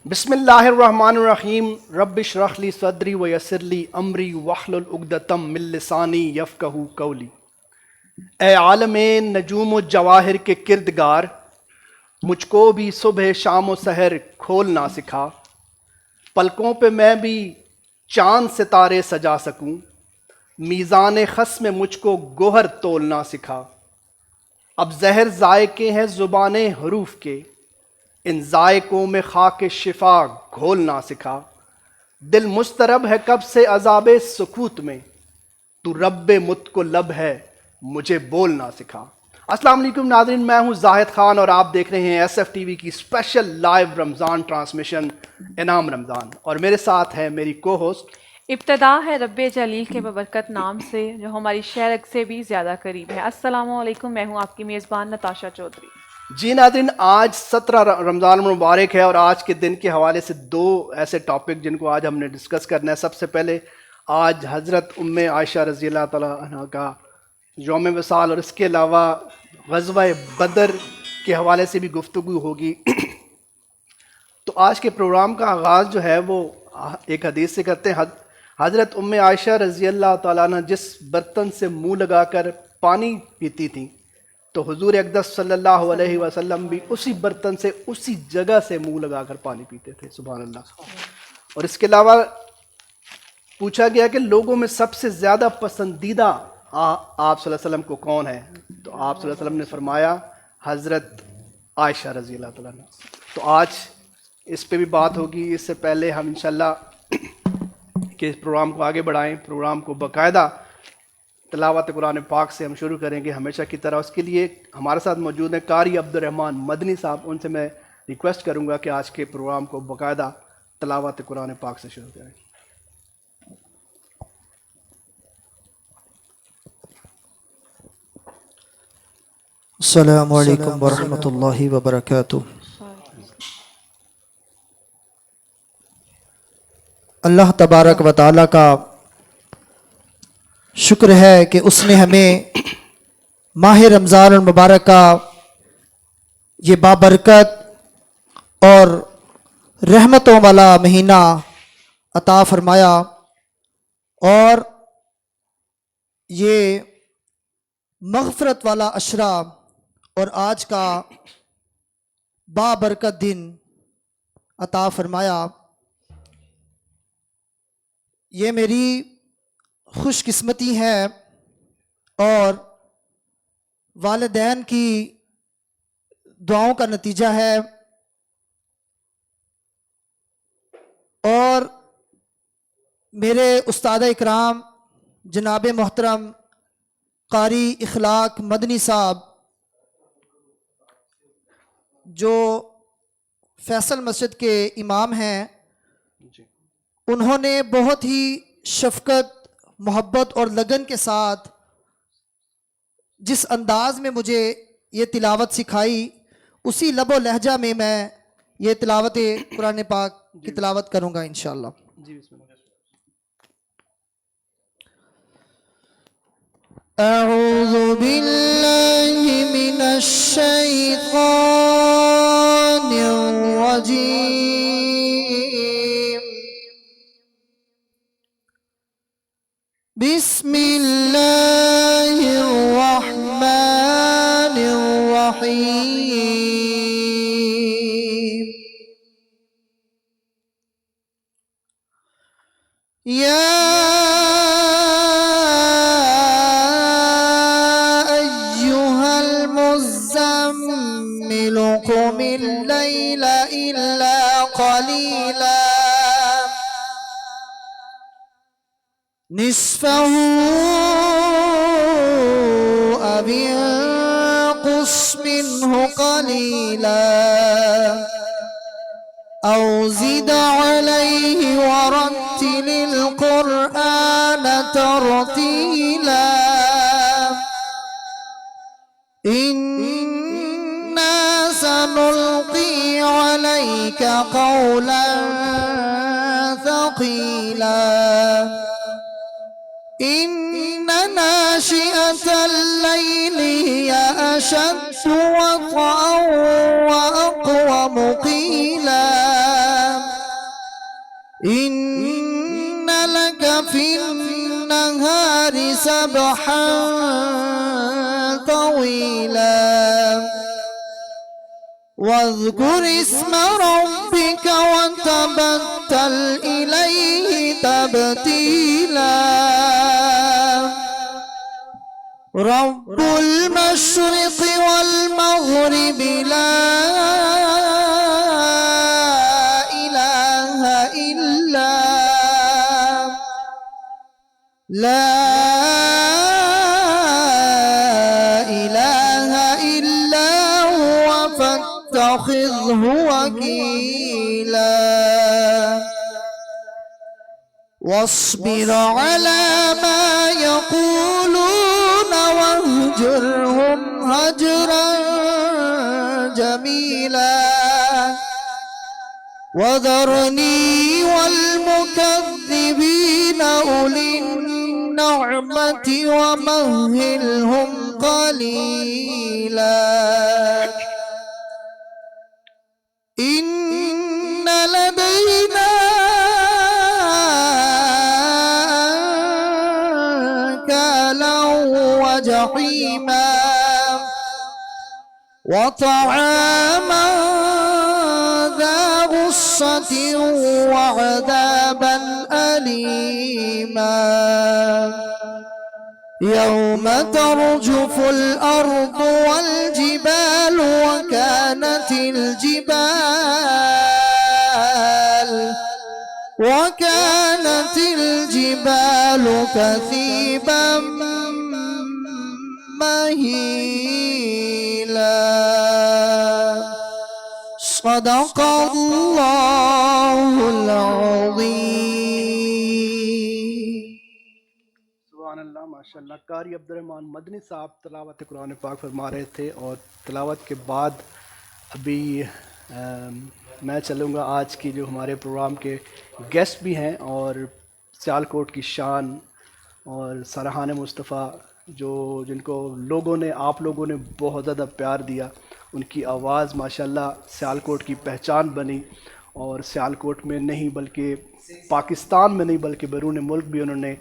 بسم اللہ الرحمن الرحیم رب اشرح لی صدری ویسر لی امری واحلل عقدۃ من لسانی یفقہوا قولی۔ اے عالم نجوم و جواہر کے کردگار، مجھ کو بھی صبح شام و سحر کھولنا سکھا، پلکوں پہ میں بھی چاند ستارے سجا سکوں، میزان خس میں مجھ کو گوہر تولنا سکھا۔ اب زہر ذائقے ہیں زبان حروف کے، ان ذائقوں میں خاک شفا گھولنا سکھا۔ دل مضطرب ہے کب سے عذاب سکوت میں، تو رب مت کو لب ہے مجھے بولنا سکھا۔ السلام علیکم ناظرین، میں ہوں زاہد خان اور آپ دیکھ رہے ہیں ایس ایف ٹی وی کی اسپیشل لائیو رمضان ٹرانسمیشن انعام رمضان، اور میرے ساتھ ہے میری کو ہوسٹ۔ ابتدا ہے رب جلیل کے ببرکت نام سے جو ہماری شہرک سے بھی زیادہ قریب ہے۔ السلام علیکم، میں ہوں آپ کی میزبان نتاشا چودھری۔ جی ناظرین، آج 17 رمضان مبارک ہے، اور آج کے دن کے حوالے سے دو ایسے ٹاپک جن کو آج ہم نے ڈسکس کرنا ہے۔ سب سے پہلے آج حضرت ام عائشہ رضی اللہ تعالیٰ عنہ کا یوم وصال، اور اس کے علاوہ غزوہ بدر کے حوالے سے بھی گفتگو ہوگی۔ تو آج کے پروگرام کا آغاز جو ہے وہ ایک حدیث سے کرتے ہیں۔ حضرت ام عائشہ رضی اللہ تعالیٰ عنہ جس برتن سے منہ لگا کر پانی پیتی تھیں، تو حضور اقدس صلی اللہ علیہ وسلم بھی اسی برتن سے اسی جگہ سے منہ لگا کر پانی پیتے تھے، سبحان اللہ۔ اور اس کے علاوہ پوچھا گیا کہ لوگوں میں سب سے زیادہ پسندیدہ آپ صلی اللہ علیہ وسلم کو کون ہے، تو آپ صلی اللہ علیہ وسلم نے فرمایا حضرت عائشہ رضی اللہ تعالیٰ عنہ۔ تو آج اس پہ بھی بات ہوگی۔ اس سے پہلے ہم انشاءاللہ کہ اس پروگرام کو آگے بڑھائیں، پروگرام کو باقاعدہ تلاوت قرآن پاک سے ہم شروع کریں گے ہمیشہ کی طرح۔ اس کے لیے ہمارے ساتھ موجود ہیں قاری عبد الرحمن مدنی صاحب، ان سے میں ریکویسٹ کروں گا کہ آج کے پروگرام کو باقاعدہ تلاوت قرآن پاک سے شروع کریں۔ السلام علیکم ورحمۃ اللہ وبرکاتہ۔ اللہ تبارک و تعالیٰ کا شکر ہے کہ اس نے ہمیں ماہ رمضان المبارک کا یہ بابرکت اور رحمتوں والا مہینہ عطا فرمایا، اور یہ مغفرت والا عشرہ اور آج کا بابرکت دن عطا فرمایا۔ یہ میری خوش قسمتی ہے اور والدین کی دعاؤں کا نتیجہ ہے، اور میرے استاد اکرام جناب محترم قاری اخلاق مدنی صاحب، جو فیصل مسجد کے امام ہیں، انہوں نے بہت ہی شفقت، محبت اور لگن کے ساتھ جس انداز میں مجھے یہ تلاوت سکھائی، اسی لب و لہجہ میں یہ تلاوت قرآن پاک کی تلاوت کروں گا انشاءاللہ۔ جی بسم اللہ۔ اعوذ باللہ من الشیطان الرجیم، بسم اللہ الرحمن الرحیم۔ یا ایہا المزمل قم اللیل الا قلیلا نصفه أو انقص منه قليلا أو زد عليه ورتل القرآن ترتيلا إنا سنلقي عليك قولا ثقيلا إن ناشئة الليل هي أشد وطئا وأقوم قيلا إن لك في النهار سبحا طويلا واذكر اسم ربك وتبتل إليه تبتيلا رب المشرق والمغرب لا إله إلا هو فاتخذه وكيلا واصبر على ما يقولون واهجرهم هجرا جميلا وذرني والمكذبين أولي النعمة ومهلهم قليلا إن لدينا أنكالا وجحيما وطعاما ذا غصة وعذابا أليما يوم ترجف الأرض والجبال وكانت الجبال كثيبا مهيلا صدق الله العظيم سبحان اللہ ماشاء اللہ. قاری عبدالرحمن مدنی صاحب تلاوت قرآن پاک فرما رہے تھے اور تلاوت کے بعد ابھی میں چلوں گا آج کی جو ہمارے پروگرام کے گیسٹ بھی ہیں اور سیالکوٹ کی شان اور سرحان مصطفیٰ جن کو آپ لوگوں نے بہت زیادہ پیار دیا. ان کی آواز ماشاءاللہ سیالکوٹ کی پہچان بنی اور سیالکوٹ میں نہیں بلکہ پاکستان میں نہیں بلکہ بیرون ملک بھی انہوں نے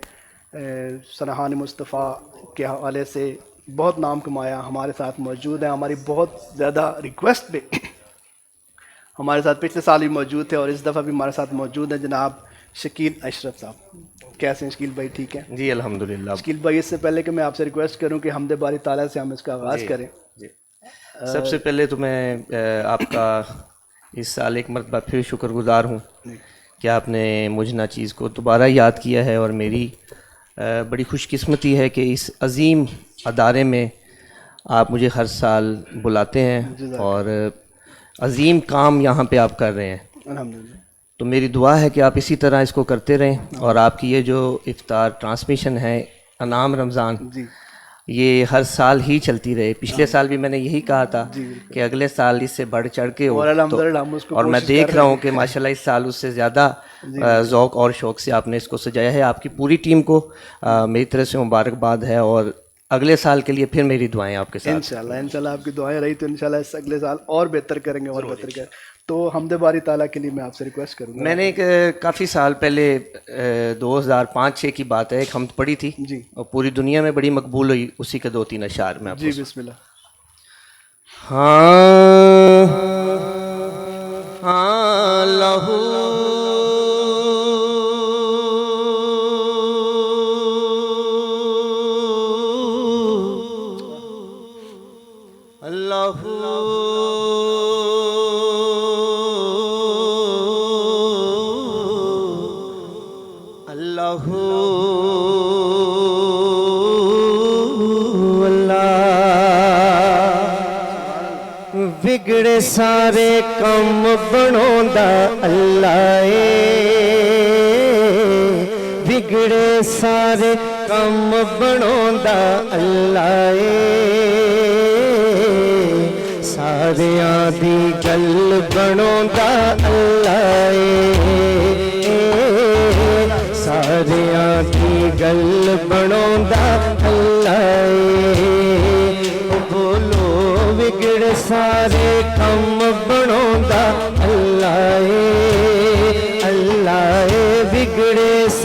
سرحان مصطفیٰ کے حوالے سے بہت نام کمایا. ہمارے ساتھ موجود ہیں. ہماری بہت زیادہ ریکویسٹ پہ ہمارے ساتھ پچھلے سال بھی موجود تھے اور اس دفعہ بھی ہمارے ساتھ موجود ہیں جناب شکیل اشرف صاحب. کیسے ہیں شکیل بھائی؟ ٹھیک ہے جی الحمدللہ. شکیل بھائی اس سے پہلے کہ میں آپ سے ریکویسٹ کروں کہ حمد باری تعالیٰ سے ہم اس کا آغاز کریں. جی سب سے پہلے تو میں آپ کا اس سال ایک مرتبہ پھر شکر گزار ہوں کہ آپ نے مجھ ناچیز کو دوبارہ یاد کیا ہے اور میری بڑی خوش قسمتی ہے کہ اس عظیم ادارے میں آپ مجھے ہر سال بلاتے ہیں اور عظیم کام یہاں پہ آپ کر رہے ہیں. الحمدللہ. تو میری دعا ہے کہ آپ اسی طرح اس کو کرتے رہیں اور آپ کی یہ جو افطار ٹرانسمیشن ہے انعام رمضان یہ ہر سال ہی چلتی رہے. پچھلے سال بھی میں نے یہی کہا تھا کہ اگلے سال اس سے بڑھ چڑھ کے ہو اور میں دیکھ رہا ہوں کہ ماشاءاللہ اس سال اس سے زیادہ ذوق اور شوق سے آپ نے اس کو سجایا ہے. آپ کی پوری ٹیم کو میری طرف سے مبارکباد ہے اور اگلے سال کے لیے پھر میری دعائیں آپ کے ساتھ. انشاءاللہ آپ کی دعائیں رہی تو انشاءاللہ اس اگلے سال اور بہتر کریں گے اور بہتر کریں. تو حمد باری تعالیٰ کے لیے میں آپ سے ریکویسٹ کروں گا. میں نے کافی سال پہلے 2005-06 کی بات ہے ایک حمد پڑھی تھی جی اور پوری دنیا میں بڑی مقبول ہوئی. اسی کے 2-3 اشعار میں آپ جی بسم اللہ. ہاں لہو اللہ اللہ بگڑے سارے کم بناوندا اللہ اے بگڑے سارے کم بناوندا اللہ اے ساریاں دی گل بناوندا اللہ اے ساریاں دی گل بناوندا اللہ اے بولو بگڑے سارے کم بناوندا اللہ اے اللہ اے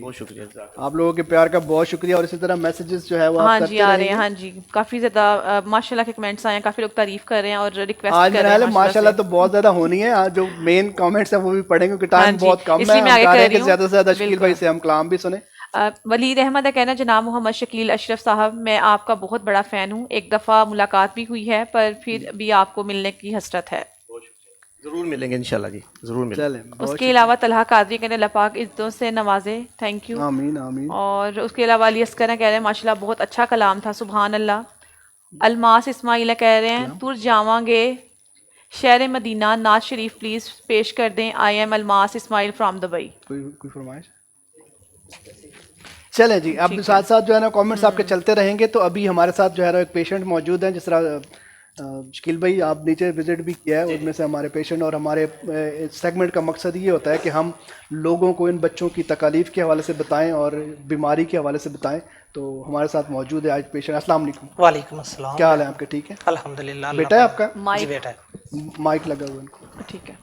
بہت شکریہ جزاک آپ لوگوں کے پیار کا بہت شکریہ, اور اسی طرح میسیجز جو ہے وہ ہاں آپ جی کرتے آ رہے رہیں ہیں, گے. ہاں جی کافی زیادہ ماشاء اللہ کے کمنٹس آئے ہیں, کافی لوگ تعریف کر رہے ہیں اور ریکویسٹ آج کر میرا رہے خیال ہیں ہے ماشاء اللہ تو سے. بہت زیادہ ہونی ہے, آج جو مین کامنٹس ہیں وہ بھی پڑھیں گے کیونکہ ہاں ٹائم جی, بہت کم اس ہے. لیے میں ہم آگے چاہ رہے کہہ ہیں رہی کہ زیادہ سے زیادہ شکیل بھائی سے ہم کلام بھی سنیں. ولید احمد کہنا ہے جناب محمد شکیل اشرف صاحب, میں آپ کا بہت بڑا فین ہوں, ایک دفعہ ملاقات بھی ہوئی ہے پر پھر بھی آپ کو ملنے کی حسرت ہے. ضرور ملیں گے انشاءاللہ جی, ضرور ملیں گے. چلیں اس بہت کے علاوہ طلحہ قادری کہنے اللہ پاک عزتوں سے نوازے, تھینک یو. آمین آمین. اور اس کے علاوہ علی اسکر کہہ رہے ہیں ماشاء اللہ بہت اچھا کلام تھا, سبحان اللہ. الماس اسماعیل کہہ رہے ہیں تر جاواں گے شہر مدینہ ناز شریف پلیز پیش کر دیں. I am Almas Ismail from Dubai. کوئی فرمائش. چلیں جی, اب ساتھ ساتھ جو ہے نا کامنٹس آپ کے چلتے رہیں گے. تو ابھی ہمارے ساتھ جو ہے نا ایک پیشنٹ موجود ہیں, جس طرح شکیل بھائی آپ نیچے وزٹ بھی کیا ہے, ان میں سے ہمارے پیشنٹ, اور ہمارے سیگمنٹ کا مقصد یہ ہوتا ہے کہ ہم لوگوں کو ان بچوں کی تکالیف کے حوالے سے بتائیں اور بیماری کے حوالے سے بتائیں. تو ہمارے ساتھ موجود ہے آج پیشنٹ. السلام علیکم. وعلیکم السلام. کیا حال ہے آپ کے؟ ٹھیک ہے الحمدللہ. بیٹا ہے آپ کا؟ جی بیٹا ہے. مائک لگا ہوا ان کو. ٹھیک ہے.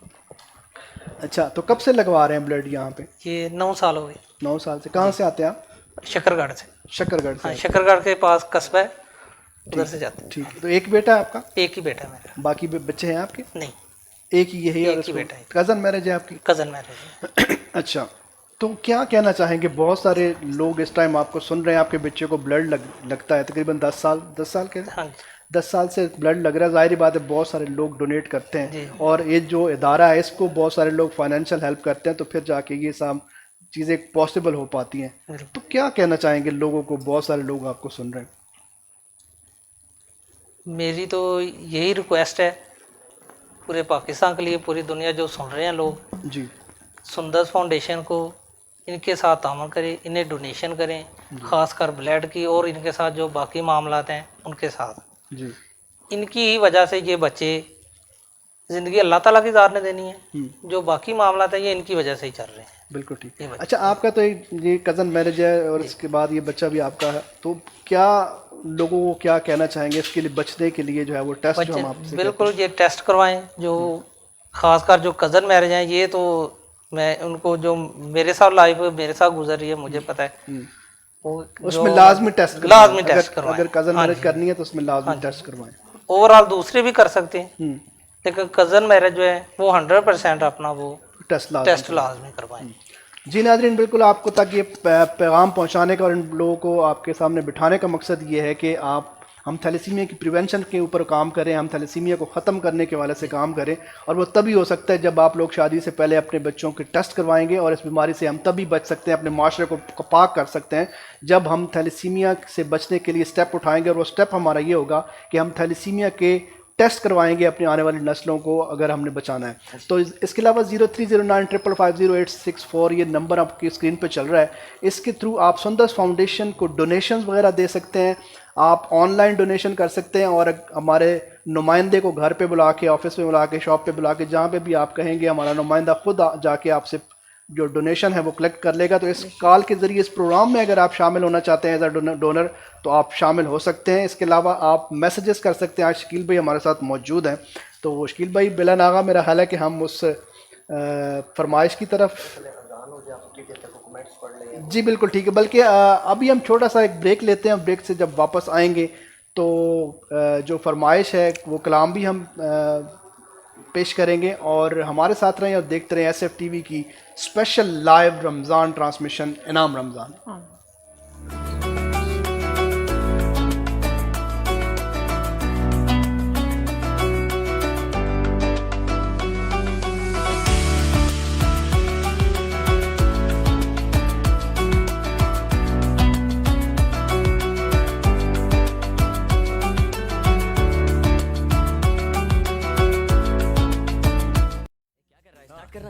اچھا, تو کب سے لگوا رہے ہیں بلڈ یہاں پہ؟ یہ 9 سال ہو گئے. 9 سال سے. کہاں سے آتے ہیں آپ؟ شکر گڑھ سے. شکر گڑھ سے. ہاں, شکر گڑھ کے پاس قصبہ ہے, ادھر سے جاتے ہیں. ٹھیک ہے. تو ایک بیٹا ہے آپ کا؟ ایک ہی بیٹا ہے میرا. باقی بچے ہیں آپ کے؟ نہیں, ایک ہی یہی ہے. ایک ہی بیٹا ہے. کزن میرج ہے آپ کی؟ کزن میرج ہے. اچھا, تو کیا کہنا چاہیں گے؟ بہت سارے لوگ اس ٹائم آپ کو سن رہے ہیں, آپ کے بچے کو بلڈ لگتا ہے تقریباً 10 سال کے, ہاں جی. 10 سال سے بلڈ لگ رہا ہے. ظاہری بات ہے بہت سارے لوگ ڈونیٹ کرتے ہیں, جی. اور یہ جو ادارہ ہے اس کو بہت سارے لوگ فائنینشیل ہیلپ کرتے ہیں, تو پھر جا کے یہ سب چیزیں پاسبل ہو پاتی ہیں. تو کیا کہنا چاہیں گے لوگوں کو؟ بہت سارے لوگ آپ کو سن رہے ہیں. میری تو یہی ریکویسٹ ہے پورے پاکستان کے لیے, پوری دنیا جو سن رہے ہیں لوگ, جی, سندرس فاؤنڈیشن کو ان کے ساتھ تعاون کریں, انہیں ڈونیشن کریں, خاص کر بلڈ کی, اور ان کے ساتھ جو باقی معاملات ہیں ان کے ساتھ. جی, ان کی ہی وجہ سے یہ بچے, زندگی اللہ تعالیٰ کی ذات نے دینی ہے, جو باقی معاملات ہیں یہ ان کی وجہ سے ہی چل رہے ہیں. بالکل ٹھیک. اچھا, آپ کا تو یہ کزن میرج ہے اور اس کے بعد یہ بچہ بھی آپ کا ہے, تو کیا لوگوں کو کیا کہنا چاہیں گے اس کے لیے بچنے کے لیے جو ہے وہ ٹیسٹ جو ہم آپ سے؟ بالکل, یہ ٹیسٹ کروائیں. جو خاص کر جو کزن میرج ہیں, یہ تو میں ان کو, جو میرے ساتھ لائف میرے ساتھ گزر رہی ہے, مجھے پتہ ہے, اس میں لازمی ٹیسٹ کروائیں. اگر کزن میرج کرنی ہے تو اس میں لازمی ٹیسٹ کروائیں. اوور آل دوسرے بھی کر سکتے ہیں, لیکن کزن میرج جو ہے وہ 100% اپنا وہ ٹیسٹ لازمی کروائیں. جی ناظرین, بالکل آپ کو تک یہ پیغام پہنچانے کا اور ان لوگوں کو آپ کے سامنے بٹھانے کا مقصد یہ ہے کہ ہم تھیلیسیمیا کی پریونشن کے اوپر کام کریں, ہم تھیلیسیمیا کو ختم کرنے کے والے سے کام کریں, اور وہ تبھی ہو سکتا ہے جب آپ لوگ شادی سے پہلے اپنے بچوں کے ٹیسٹ کروائیں گے, اور اس بیماری سے ہم تبھی بچ سکتے ہیں, اپنے معاشرے کو پاک کر سکتے ہیں جب ہم تھیلیسیمیا سے بچنے کے لیے اسٹیپ اٹھائیں گے. اور وہ اسٹیپ ہمارا یہ ہوگا کہ ہم تھیلیسیمیا کے ٹیسٹ کروائیں گے اپنی آنے والی نسلوں کو, اگر ہم نے بچانا ہے. تو اس کے علاوہ 0309550864 یہ نمبر آپ کی اسکرین پہ چل رہا ہے, اس کے تھرو آپ سندرس فاؤنڈیشن کو ڈونیشنز وغیرہ دے سکتے ہیں. آپ آن لائن ڈونیشن کر سکتے ہیں, اور ہمارے نمائندے کو گھر پہ بلا کے, آفس پہ بلا کے, شاپ پہ بلا کے, جہاں پہ بھی آپ کہیں گے, ہمارا نمائندہ خود جا کے آپ سے جو ڈونیشن ہے وہ کلیکٹ کر لے گا. تو اس کال کے ذریعے اس پروگرام میں اگر آپ شامل ہونا چاہتے ہیں ایز اے ڈونر تو آپ شامل ہو سکتے ہیں. اس کے علاوہ آپ میسیجز کر سکتے ہیں. آج شکیل بھائی ہمارے ساتھ موجود ہیں, تو شکیل بھائی بلا ناغہ میرا خیال ہے کہ ہم اس فرمائش کی طرف, جی بالکل ٹھیک ہے, بلکہ ابھی ہم چھوٹا سا ایک بریک لیتے ہیں. بریک سے جب واپس آئیں گے تو جو فرمائش ہے وہ کلام بھی ہم پیش کریں گے, اور ہمارے ساتھ رہیں اور دیکھتے رہیں ایس ایف ٹی وی کی اسپیشل لائیو رمضان ٹرانسمیشن انعام رمضان.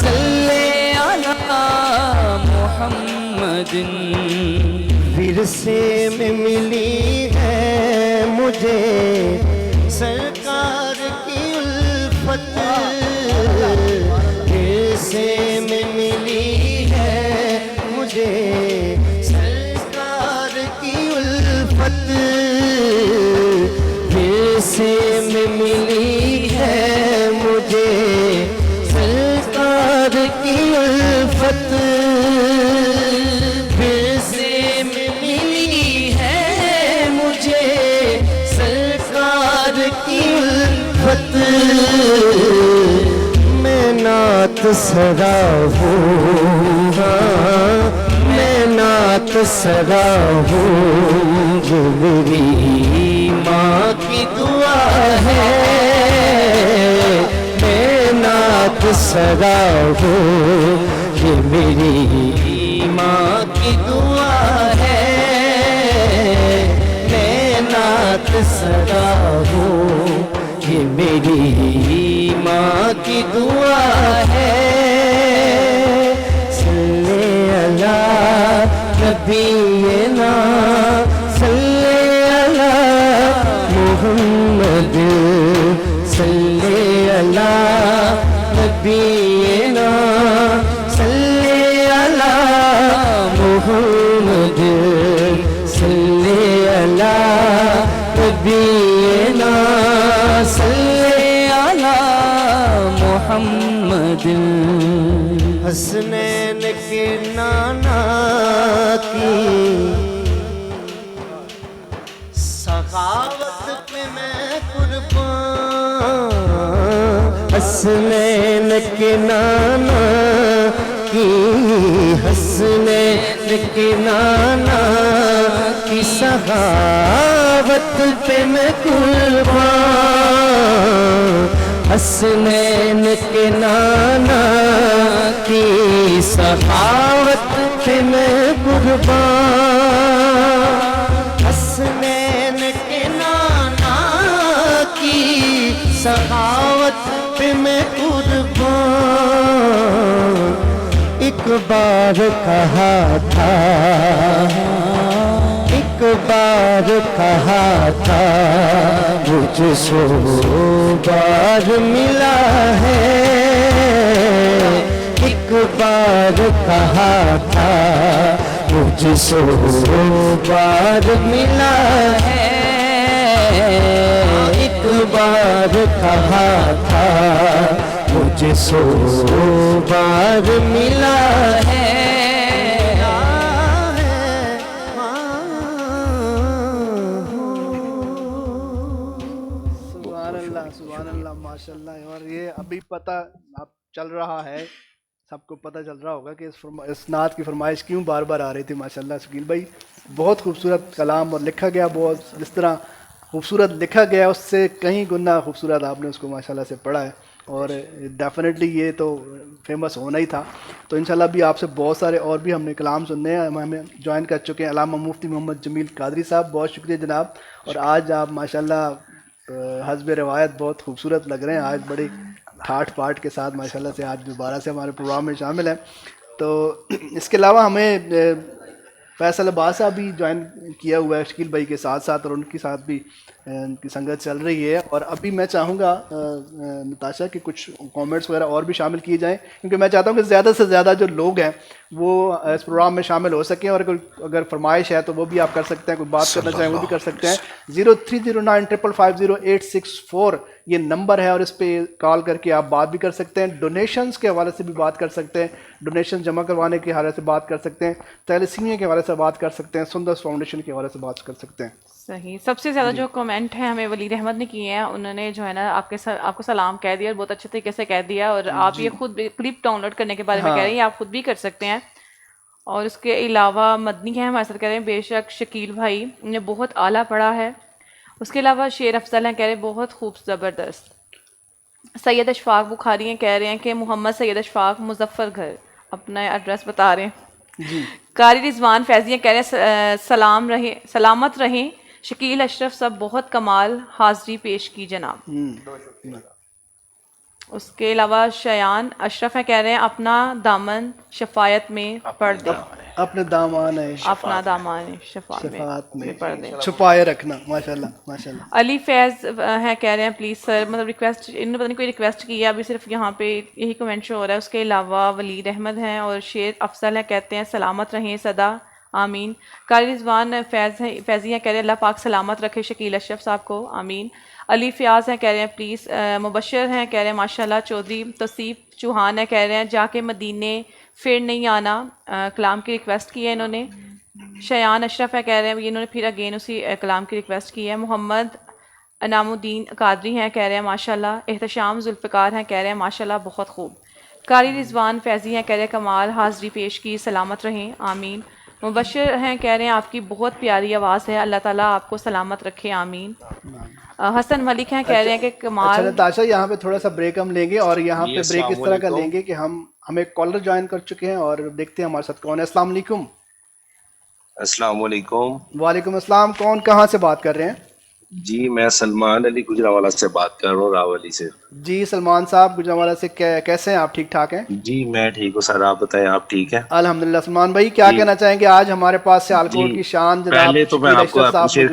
صلی علی محمد. ورثے میں ملی ہے مجھے سرکار کی الفت. ورثے میں ملی ہے مجھے سرکار کی الفت. ورثے میں ملی ہے مجھے سرکار کی الفت. ورثے میں ملی ہے مجھے سرکار کی الفت. میں نعت سرا ہوں، میں نعت سرا ہوں، جو میری ماں کی دعا ہے. میں نعت سرا ہوں، یہ میری ماں کی دعا ہے. میں نعت سرا ہوں، یہ میری ماں کی دعا ہے. صلی علی نبینا صلی علی محمد. صلی علی نبینا صلی علی محمد. صلی علی نبینا صلی علی محمد. حسنین کے نانا کی سخاوت پہ میں قربان. حسنین کے نانا کی، حسنین کے نانا کی سخاوت پہ میں قربان. حسنین کے نانا کی سخاوت پہ میں قربان. حسنین کے نانا کی سخاوت پہ میں قربان. ایک بار کہا تھا، ایک بار کہا تھا، مجھ سو بار ملا ہے. ایک بار کہا تھا، مجھ سو بار ملا ہے. ایک بار کہا تھا، مجھ سو بار ملا ہے. سبحان اللہ ماشاء اللہ. اور یہ ابھی پتہ اب چل رہا ہے، سب کو پتہ چل رہا ہوگا کہ اس نعت کی فرمائش کیوں بار بار آ رہی تھی. ماشاء اللہ شکیل بھائی بہت خوبصورت کلام اور لکھا گیا، بہت جس طرح خوبصورت لکھا گیا اس سے کہیں گنا خوبصورت آپ نے اس کو ماشاء اللہ سے پڑھا ہے. اور ڈیفینیٹلی یہ تو فیمس ہونا ہی تھا. تو انشاءاللہ بھی آپ سے بہت سارے اور بھی ہم نے کلام سننے ہیں. ہمیں جوائن کر چکے ہیں علامہ مفتی محمد جمیل قادری صاحب، بہت شکریہ جناب. اور آج آپ ماشاءاللہ حسب روایت بہت خوبصورت لگ رہے ہیں، آج بڑی ہارٹ پارٹ کے ساتھ ماشاءاللہ سے آج دوبارہ سے ہمارے پروگرام میں شامل ہیں. تو اس کے علاوہ ہمیں فیصل عباس صاحب بھی جوائن کیا ہوا ہے شکیل بھائی کے ساتھ ساتھ، اور ان کے ساتھ بھی ان کی سنگت چل رہی ہے. اور ابھی میں چاہوں گا نتاشا کہ کچھ کامنٹس وغیرہ اور بھی شامل کیے جائیں، کیونکہ میں چاہتا ہوں کہ زیادہ سے زیادہ جو لوگ ہیں وہ اس پروگرام میں شامل ہو سکیں. اور اگر فرمائش ہے تو وہ بھی آپ کر سکتے ہیں، کوئی بات کرنا چاہیں وہ بھی کر سکتے ہیں. 0309550864 یہ نمبر ہے، اور اس پہ کال کر کے آپ بات بھی کر سکتے ہیں. ڈونیشنز کے حوالے سے بھی بات کر سکتے ہیں، ڈونیشن جمع کروانے کے حوالے سے بات کر سکتے ہیں، تیلیسیمیا کے حوالے سے بات کر سکتے ہیں، سندس فاؤنڈیشن کے حوالے سے بات کر سکتے ہیں. صحیح. سب سے زیادہ جو کمنٹ ہیں ہمیں ولید احمد نے کیے ہیں، انہوں نے جو ہے نا آپ کو سلام کہہ دیا اور بہت اچھے طریقے سے کہہ دیا. اور آپ یہ خود کلپ ڈاؤن لوڈ کرنے کے بارے میں کہہ رہے ہیں، آپ خود بھی کر سکتے ہیں. اور اس کے علاوہ مدنی ہیں ہمارے ساتھ کہہ رہے ہیں بے شک شکیل بھائی نے بہت اعلیٰ پڑھا ہے. اس کے علاوہ شیر افضل ہیں، کہہ رہے ہیں بہت خوب زبردست. سید اشفاق بخاری ہیں، کہہ رہے ہیں کہ محمد سید اشفاق مظفر گھر، اپنا ایڈریس بتا رہے ہیں. قاری رضوان فیضی ہیں، کہہ رہے ہیں سلامت رہیں شکیل اشرف، سب بہت کمال حاضری پیش کی جناب. اس کے علاوہ شیان اشرف ہے، کہہ رہے ہیں اپنا دامن شفایت میں پڑھ دیں، اپنے دامان ہے اپنا دامان شفاعت میں پڑھ دیں، چھپائے رکھنا. ماشاءاللہ ماشاءاللہ. علی فیض ہے، کہہ رہے ہیں پلیز سر، مطلب ریکویسٹ انہوں نے پتہ نہیں کوئی ریکویسٹ کی ہے، ابھی صرف یہاں پہ یہی کمنٹ شو ہو رہا ہے. اس کے علاوہ ولید احمد ہیں اور شیر افضل ہے، کہتے ہیں سلامت رہیں سدا آمین. قاری رضوان فیضی ہیں، کہہ رہے ہیں اللہ پاک سلامت رکھے شکیل اشرف صاحب کو آمین. علی فیاض ہیں، کہہ رہے ہیں پلیز. مبشر ہیں، کہہ رہے ہیں ماشاءاللہ. چودھری توصیف چوہان ہے، کہہ رہے ہیں جا کے مدینے پھر نہیں آنا، کلام کی ریکویسٹ کی ہے انہوں نے. شیان اشرف ہے، کہہ رہے ہیں انہوں نے پھر اگین اسی کلام کی ریکویسٹ کی ہے. محمد انعام الدین قادری ہیں، کہہ رہے ہیں ماشاءاللہ. احتشام ذوالفقار ہیں، کہہ رہے ہیں ماشاءاللہ بہت خوب. قاری رضوان فیضی ہیں، کہہ رہے ہیں کمال حاضری پیش کی، سلامت رہیں آمین. مبشر ہیں، کہہ رہے ہیں آپ کی بہت پیاری آواز ہے، اللہ تعالیٰ آپ کو سلامت رکھے آمین. حسن ملک ہیں، کہہ رہے ہیں کہ اچھا کمال. نتاشا، یہاں پہ تھوڑا سا بریک ہم لیں گے اور یہاں پہ بریک اس طرح کا لیں گے کہ ہم ایک کالر جوائن کر چکے ہیں اور دیکھتے ہیں ہمارے ساتھ کون ہے. السلام علیکم. السلام علیکم. وعلیکم السلام. کون کہاں سے بات کر رہے ہیں؟ جی میں سلمان علی گجرانوالہ سے بات کر رہا ہوں، راولی سے. جی سلمان صاحب گجرانوالہ سے، کیسے ہیں آپ؟ ٹھیک ٹھاک ہیں؟ جی میں ٹھیک ہوں سر، آپ بتائیں آپ ٹھیک ہیں؟ الحمدللہ. سلمان بھائی کیا کہنا چاہیں گے؟ آج ہمارے پاس سے سیالکوٹ کی شان جناب پہلے تو میں شکیل آپ کو اشرف صاحب اپریشیٹ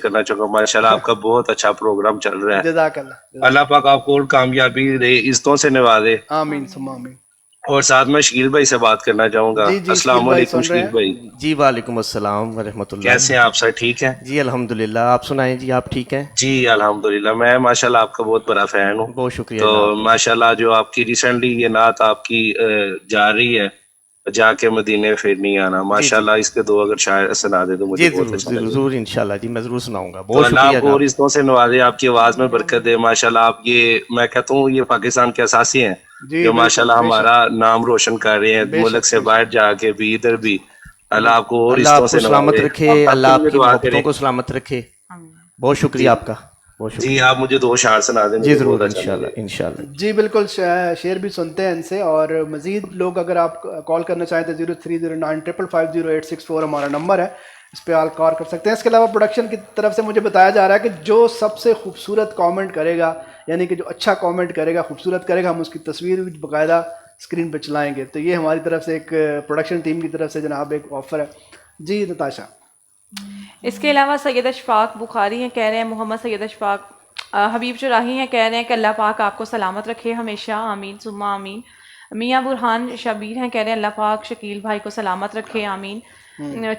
کرنا چاہوں گا، ماشاءاللہ آپ کا بہت اچھا پروگرام چل رہا ہے. جزاک اللہ. اللہ پاک آپ کو اور کامیابی دے، عزتوں سے نوازے. آمین ثم آمین. اور ساتھ میں شکیل بھائی سے بات کرنا چاہوں گا. جی جی السلام علیکم شکیل بھائی. جی وعلیکم السلام ورحمۃ اللہ. کیسے ہیں آپ سر؟ ٹھیک ہیں جی الحمدللہ. آپ سنائیں جی، آپ ٹھیک ہیں؟ جی الحمدللہ. میں ماشاءاللہ آپ کا بہت بڑا فین ہوں. بہت شکریہ. تو ماشاءاللہ جو آپ کی ریسنٹلی یہ نعت آپ کی جا رہی ہے، جا کے مدینے پھر نہیں آنا، ماشاءاللہ اس کے دو اگر شاعر سنا دے تو مجھے جی بہت اچھا لگے. ضرور انشاءاللہ جی، میں ضرور سناؤں گا. تو بہت اللہ شکریہ آپ کو اور جناب. رشتوں سے نوازے، آپ کی آواز میں برکت دے. ماشاءاللہ آپ یہ میں کہتا ہوں یہ پاکستان کے اساسی ہیں جو ماشاءاللہ ہمارا نام روشن کر رہے ہیں، ملک سے باہر جا کے بھی ادھر بھی. اللہ آپ کو اور اللہ رشتوں آپ سے کو سلامت نوازے. رکھے، اللہ آپ کی دعا محبتوں کریں. کو سلامت رکھے. بہت شکریہ آپ کا، بہت شکریہ. جی آپ مجھے دو شعر سنا دیں. جی ضرور انشاءاللہ انشاءاللہ. جی بالکل، شعر بھی سنتے ہیں ان سے. اور مزید لوگ اگر آپ کال کرنا چاہیں تو 0309550864 ہمارا نمبر ہے، اس پہ آپ کال کر سکتے ہیں. اس کے علاوہ پروڈکشن کی طرف سے مجھے بتایا جا رہا ہے کہ جو سب سے خوبصورت کامنٹ کرے گا، یعنی کہ جو اچھا کامنٹ کرے گا، خوبصورت کرے گا، ہم اس کی تصویر بھی باقاعدہ اسکرین پہ چلائیں گے. تو یہ ہماری طرف سے ایک پروڈکشن ٹیم کی طرف سے جناب ایک آفر ہے. جی نتاشا. اس کے علاوہ سید اشفاق بخاری ہیں، کہہ رہے ہیں محمد سید اشفاق حبیب چراہی ہیں، کہہ رہے ہیں کہ اللہ پاک آپ کو سلامت رکھے ہمیشہ آمین ثم آمین. میاں برہان شبیر ہیں، کہہ رہے ہیں اللہ پاک شکیل بھائی کو سلامت رکھے آمین.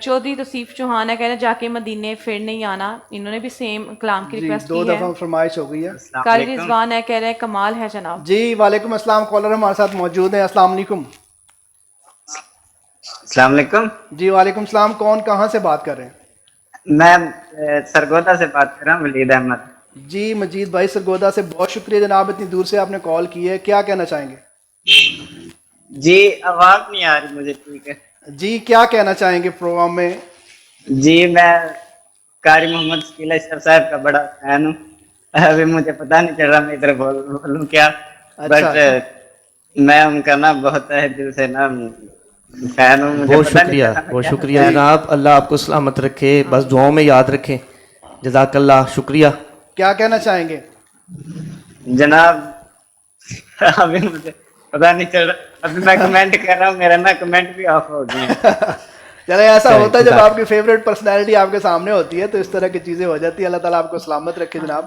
چودھری توصیف چوہان ہے، کہہ رہے ہیں جا کے مدینے پھر نہیں آنا، انہوں نے بھی سیم کلام کی ریکویسٹ کی ہے. 2 دفعہ فرمائش ہو گئی ہے. قاری رضوان ہے، کہہ رہے ہیں کمال ہے جناب. جی وعلیکم السلام. کالر ہمارے ساتھ موجود ہیں. السلام علیکم. السلام علیکم. جی وعلیکم السلام. کون کہاں سے بات کر رہے ہیں؟ میں سرگودا سے بات کر رہا ہوں، ولید احمد. جی مجید بھائی سرگودا سے، بہت شکریہ جناب، اتنی دور سے آپ نے کال کی ہے. کیا کہنا چاہیں گے؟ جی آواز نہیں آ رہی مجھے ٹھیک ہے. جی کیا کہنا چاہیں گے پروگرام میں؟ جی میں قاری محمد شکیل اشرف صاحب کا بڑا فین ہوں. ابھی مجھے پتہ نہیں چل رہا میں ادھر بولوں کیا، بٹ میں ان کا نا بہت دل سے نا فین ہوں. بہت شکریہ، بہت شکریہ جناب. اللہ آپ کو سلامت رکھے، بس دعاؤں میں یاد رکھیں. جزاک اللہ. شکریہ. کیا کہنا چاہیں گے جناب؟ ابھی مجھے پتہ نہیں چل رہا، ابھی میں کمنٹ کر رہا ہوں، میرا نا کمنٹ بھی آف ہو گیا. چلے ایسا ہوتا ہے جب آپ کی فیوریٹ پرسنالٹی آپ کے سامنے ہوتی ہے تو اس طرح کی چیزیں ہو جاتی ہیں. اللہ تعالیٰ آپ کو سلامت رکھے جناب.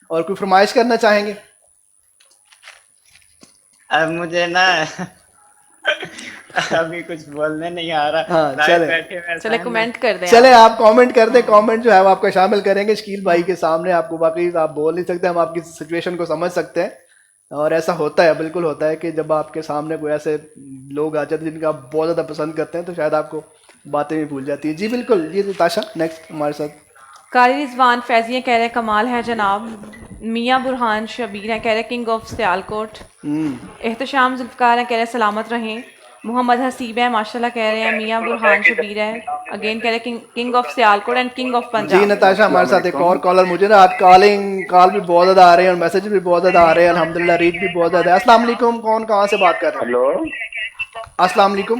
اور کوئی فرمائش کرنا چاہیں گے؟ اب مجھے نا ابھی کچھ بولنے نہیں آ رہا. ہاں چلے کمنٹ کر دیں. چلے آپ کامنٹ کر دیں. کامنٹ جو ہے وہ آپ کا شامل کریں گے شکیل بھائی کے سامنے. آپ کو باقی آپ بول نہیں سکتے، ہم آپ کی سچویشن کو سمجھ سکتے ہیں. اور ایسا ہوتا ہے، بالکل ہوتا ہے کہ جب آپ کے سامنے کوئی ایسے لوگ آ جاتے ہیں جن کا آپ بہت زیادہ پسند کرتے ہیں تو شاید آپ کو باتیں بھی بھول جاتی ہیں. جی بالکل. جی نتاشا نیکسٹ ہمارے ساتھ. قاری رضوان فیضی کہہ رہے ہیں کمال ہے جناب. میاں برہان شبیر ہیں، کہہ رہے ہیں کنگ آف سیالکوٹ. احتشام ذوالفقار ہیں، کہہ رہے ہیں سلامت رہیں. محمد حسیب ہے ماشاءاللہ، کہہ رہے ہیں میاں برہان شبیر ہے، اگین کہہ رہے ہیں king of Sialkot and king of Punjab. جی نتاشا ہمارے ساتھ ایک اور کالر. مجھے نا آج کال بھی بہت زیادہ آ رہے ہیں اور میسج بھی بہت زیادہ آ رہے ہیں. الحمدللہ ریچ بھی بہت زیادہ ہے. السلام علیکم. کون کہاں سے بات کر رہے ہیں؟ ہلو السلام علیکم.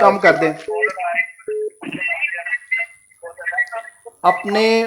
کم کر دیں, اپنے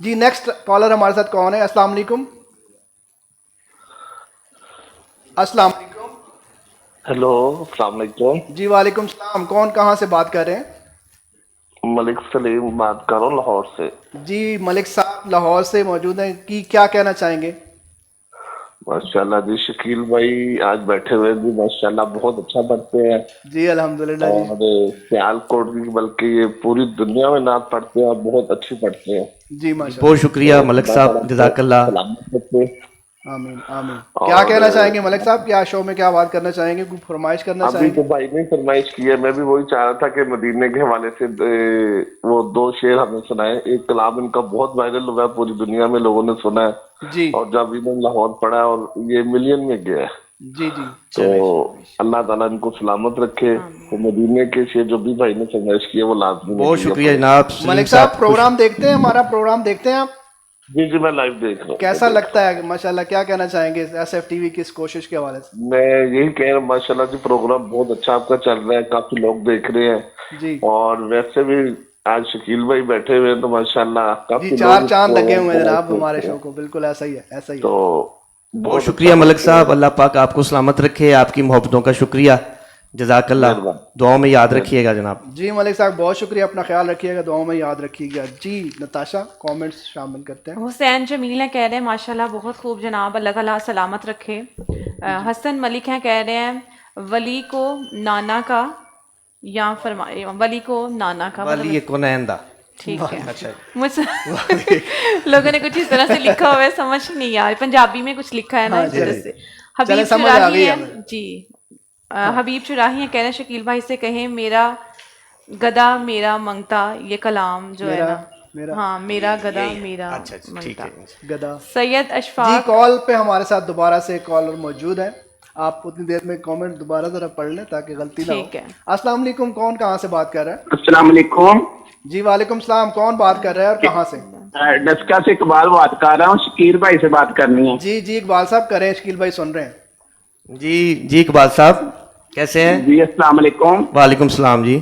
جی نیکسٹ کالر ہمارے ساتھ کون ہے؟ السلام علیکم. السلام علیکم. ہیلو السلام علیکم. جی وعلیکم السلام. کون کہاں سے بات کر رہے ہیں؟ ملک سلیم بات کر رہا ہوں لاہور سے. جی ملک صاحب لاہور سے موجود ہیں, کی کیا کہنا چاہیں گے؟ ماشاءاللہ جی شکیل بھائی آج بیٹھے ہوئے بھی ماشاءاللہ بہت اچھا پڑھتے ہیں. جی الحمدللہ. اور سیال کوٹ کی بلکہ یہ پوری دنیا میں نعت پڑھتے ہیں اور بہت اچھی پڑھتے ہیں. جی ماشاءاللہ. بہت شکریہ ملک صاحب, جزاک اللہ. آمین آمین. کیا کہنا چاہیں گے ملک صاحب؟ کیا شو میں کیا بات کرنا چاہیں گے, کوئی فرمائش کرنا چاہیں ابھی گے؟ تو بھائی نے فرمائش کی ہے, میں بھی وہی چاہ رہا تھا کہ مدینے کے حوالے سے وہ 2 شعر ہمیں سنائے. ایک کلام ان کا بہت وائرل ہوا ہے, پوری دنیا میں لوگوں نے سنا ہے جی. اور جب انہوں نے لاہور پڑھا اور یہ ملین میں گیا ہے. جی جی. تو اللہ تعالیٰ ان کو سلامت رکھے. تو مدینے کے شعر جو بھی بھائی نے فرمائش کی ہے وہ لازمی. بہت شکریہ جناب. ملک صاحب پروگرام دیکھتے ہیں, ہمارا پروگرام دیکھتے ہیں آپ؟ جی جی میں لائیو دیکھ رہا ہوں. کیسا لگتا ہے ماشاءاللہ, کیا کہنا چاہیں گے ایس ایف ٹی وی کی اس کوشش کے حوالے سے؟ میں یہی کہہ رہا ہوں ماشاءاللہ جی پروگرام بہت اچھا آپ کا چل رہا ہے, کافی لوگ دیکھ رہے ہیں. جی. اور ویسے بھی آج شکیل بھائی بیٹھے ہوئے ہیں تو ماشاءاللہ کافی جی 4 چاند لگے ہوئے ہیں جناب ہمارے شو کو. بالکل ایسا ہی ہے, ایسا ہی ہے. تو بہت شکریہ ملک صاحب, اللہ پاک آپ کو سلامت رکھے. آپ کی محبتوں کا شکریہ, جزاک اللہ. دعاؤں میں یاد رکھیے گا جناب. جی ملک صاحب بہت شکریہ, اپنا خیال رکھیے گا, دعاؤں میں یاد رکھیے گا. جی نتاشا کامنٹس شامل کرتے ہیں. حسین جمیل ہیں, کہہ رہے ہیں ماشاءاللہ بہت خوب جناب, اللہ تعالیٰ سلامت رکھے. حسن ملک ہیں, کہہ رہے ہیں ولی کو نانا کا, یا فرمائے ولی کو نانا کا, ولی کو نیندہ. ٹھیک ہے. مجھ سے لوگوں نے کچھ اس طرح سے لکھا ہوا ہے, سمجھ نہیں آ رہی, پنجابی میں کچھ لکھا ہے نا اس طرح سے. حبیب چراہی ہے جی, حبیب چراہی ہیں, کہہ رہے ہیں شکیل بھائی سے کہیں میرا گدا میرا منگتا, یہ کلام جو ہے نا, ہاں میرا گدا میرا منگتا. گدا. سید اشفاق جی کال پہ ہمارے ساتھ دوبارہ سے کالر موجود ہے, آپ اتنی دیر میں کامنٹ دوبارہ ذرا پڑھ لیں تاکہ غلطی نہ ہو. ٹھیک ہے. السلام علیکم. کون کہاں سے بات کر رہا ہے؟ السلام علیکم. جی وعلیکم السلام. کون بات کر رہا ہے اور کہاں سے؟ ڈسکا سے اقبال بات کر رہا ہوں, شکیر بھائی سے بات کرنی ہے. جی جی اقبال صاحب کریں, شکیل بھائی سن رہے ہیں. جی اقبال صاحب کیسے ہیں؟ جی السلام علیکم. وعلیکم السلام. جی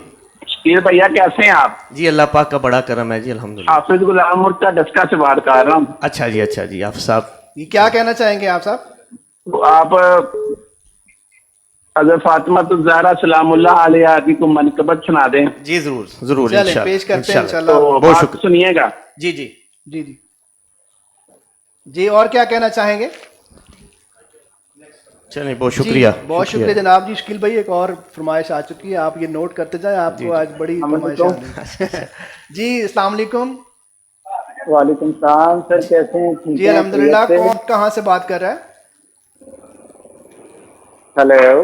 شکیر بھیا کیسے ہیں آپ؟ جی اللہ پاک کا بڑا کرم ہے جی الحمدللہ. حافظ غلام مرتضیٰ ڈسکا سے بات کر رہا ہوں. اچھا جی حافظ صاحب یہ کیا کہنا چاہیں گے آپ صاحب؟ آپ حضرت فاطمہ الزہرا سلام اللہ علیہا کی کو منقبت سنا دیں. جی ضرور چلیں پیش کرتے ہیں انشاءاللہ. تو بات سنیے گا. جی جی جی جی جی. اور کیا کہنا چاہیں گے؟ چلیں بہت شکریہ. بہت شکریہ جناب. جی شکیل بھائی ایک اور فرمائش آ چکی ہے, آپ یہ نوٹ کرتے جائیں, آپ کو آج بڑی فرمائش آ رہی ہے. جی السلام علیکم. وعلیکم السلام سر, کیسے ہیں؟ جی الحمدللہ. کون کہاں سے بات کر رہا ہے؟ ہیلو.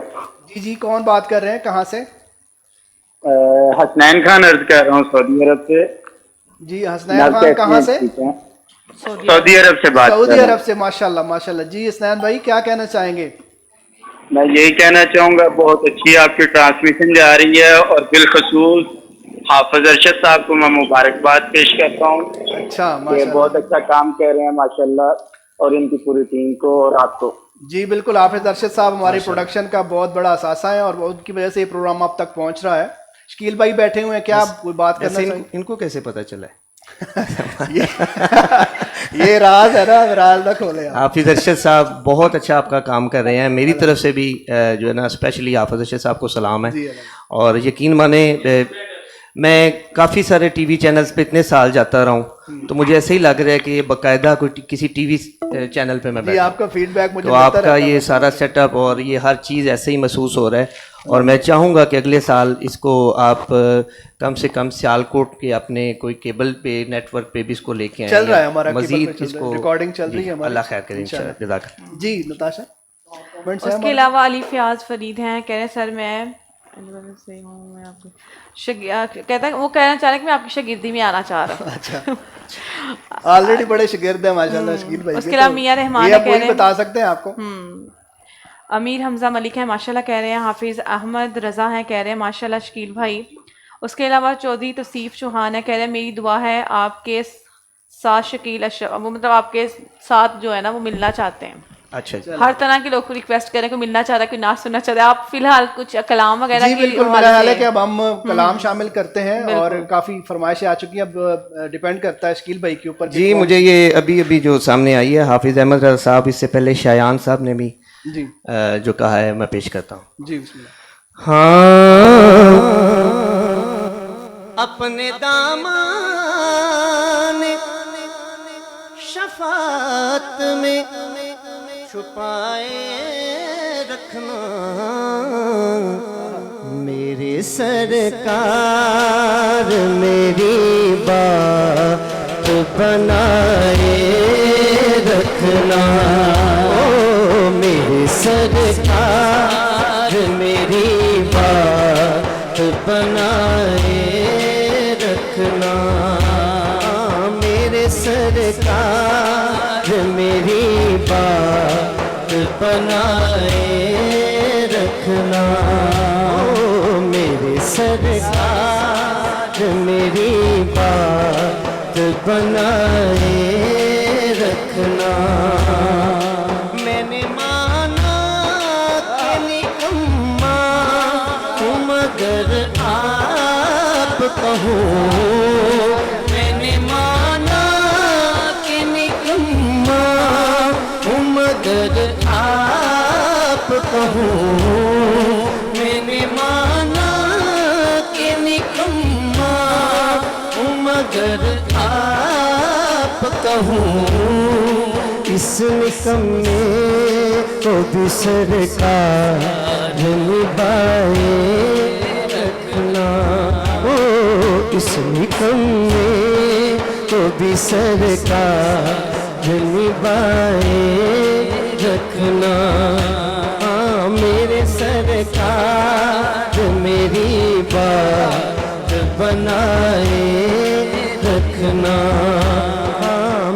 جی کون بات کر رہے ہیں, کہاں سے؟ حسنین خان عرض کر رہا ہوں سعودی عرب سے. جی حسنین خان کہاں سے؟ سعودی عرب سے بات. سعودی عرب سے. ماشاءاللہ ماشاءاللہ. جی حسنین بھائی کیا کہنا چاہیں گے؟ میں یہی کہنا چاہوں گا بہت اچھی آپ کی ٹرانسمیشن جا رہی ہے, اور بالخصوص حافظ ارشد صاحب کو میں مبارکباد پیش کرتا ہوں. اچھا یہ بہت اچھا کام کر رہے ہیں ماشاءاللہ, اور ان کی پوری ٹیم کو اور آپ کو. جی بالکل. حافظ ارشد صاحب ہماری پروڈکشن کا بہت بڑا اثاثہ ہے, اور ان کی وجہ سے یہ پروگرام آپ تک پہنچ رہا ہے. شکیل بھائی بیٹھے ہوئے ہیں, کیا کوئی بات کرنا چاہیں؟ ان کو کیسے پتا چلا ہے؟ یہ راز ہے نا, راز نہ کھولے. حافظ ارشد صاحب بہت اچھا آپ کا کام کر رہے ہیں. میری طرف سے بھی جو ہے نا اسپیشلی حافظ ارشد صاحب کو سلام ہے. اور یقین مانیں میں کافی سارے ٹی وی چینلز پہ اتنے سال جاتا رہا ہوں, تو مجھے ایسے ہی لگ رہا ہے کہ یہ باقاعدہ کوئی کسی ٹی وی چینل پہ میں بیٹھا. آپ کا فیڈ بیک مجھے تو آپ کا یہ سارا سیٹ اپ اور یہ ہر چیز ایسے ہی محسوس ہو رہا ہے. اور میں چاہوں گا کہ اگلے سال اس کو آپ کم سے کم سیالکوٹ کے اپنے کوئی کیبل پہ نیٹ ورک پہ بھی اس کو لے کے آئیں. چل رہا ہے ہمارا مزید اس کو ریکارڈنگ چل رہی ہے. اللہ خیر کرے انشاءاللہ. جزاک اللہ. جی نتاشا. اس کے علاوہ علی فیاض فرید ہیں, کہہ رہے ہیں سر میں کہتا ہے وہ کہنا چاہ رہے ہیں کہ میں آپ کی شاگردی میں آنا چاہ رہا ہوں. اچھا آلریڈی بڑے شاگرد ہیں ماشاءاللہ شکیل بھائی. اس کے علاوہ میاں رحمان کہہ رہے ہیں, بتا سکتے ہیں آپ کو. امیر حمزہ ملک ہیں ماشاءاللہ, کہہ رہے ہیں حافظ احمد رضا ہیں, کہہ رہے ہیں ماشاءاللہ شکیل بھائی. اس کے علاوہ چودھری توصیف چوہان ہے, کہہ رہے ہیں میری دعا ہے آپ کے ساتھ شکیل اشرف، وہ مطلب آپ کے ساتھ جو ہے نا وہ ملنا چاہتے ہیں. اچھا جی. ہر طرح کے لوگ کو ریکویسٹ کریں، کوئی ملنا چاہتا ہے، کوئی نعت سننا چاہتا ہے. آپ فی الحال کچھ کلام وغیرہ جی بالکل، میرا خیال ہے کہ اب ہم کلام شامل کرتے ہیں، اور کافی فرمائشیں آ چکی ہیں. اب ڈیپینڈ کرتا ہے شکیل بھائی کے اوپر. جی مجھے یہ ابھی جو سامنے آئی ہے حافظ احمد رضا صاحب، اس سے پہلے شایان صاحب نے بھی جو کہا ہے میں پیش کرتا ہوں. جی بسم اللہ. ہاں اپنے دامان شفاعت میں چھپائے رکھنا، میرے سرکار میری بات بنائے رکھنا. او میرے سرکار میری بات بنائے رکھنا، میرے سرکار میری بات بنائے رکھنا. او میرے سرکار میری بات بنائے رکھنا. میں نے مانا کہ نکما ہوں مگر آپ کہوں، میں نے مانا کہ نکما ہوں مگر آپ کہوں، میں نے مانا کہ نکما ہوں مگر آپ کہوں. اس نکمے کو بھی سرکار نبھائے رکھنا. او اس نکمے کو بھی سرکار نبھائے رکھنا. میرے سرکار میری بات بنائے رکھنا.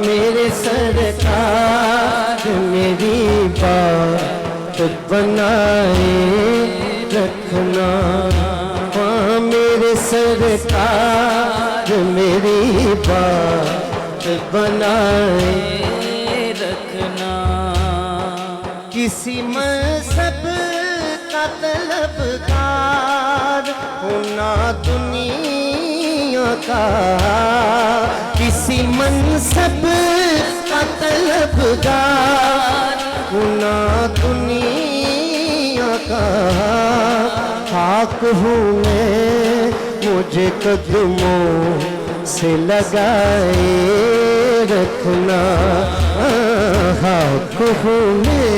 میرے سرکار میری بات بنائے رکھنا. میرے سرکار میری بات بنائے رکھنا. کسی مذہب کا طلبگار ہونا دنیا کا، کسی منصب کا طلبگار ہونا دنیا کا. خاک ہوں میں مجھے قدموں سے لگائے رکھنا. خاک ہوں میں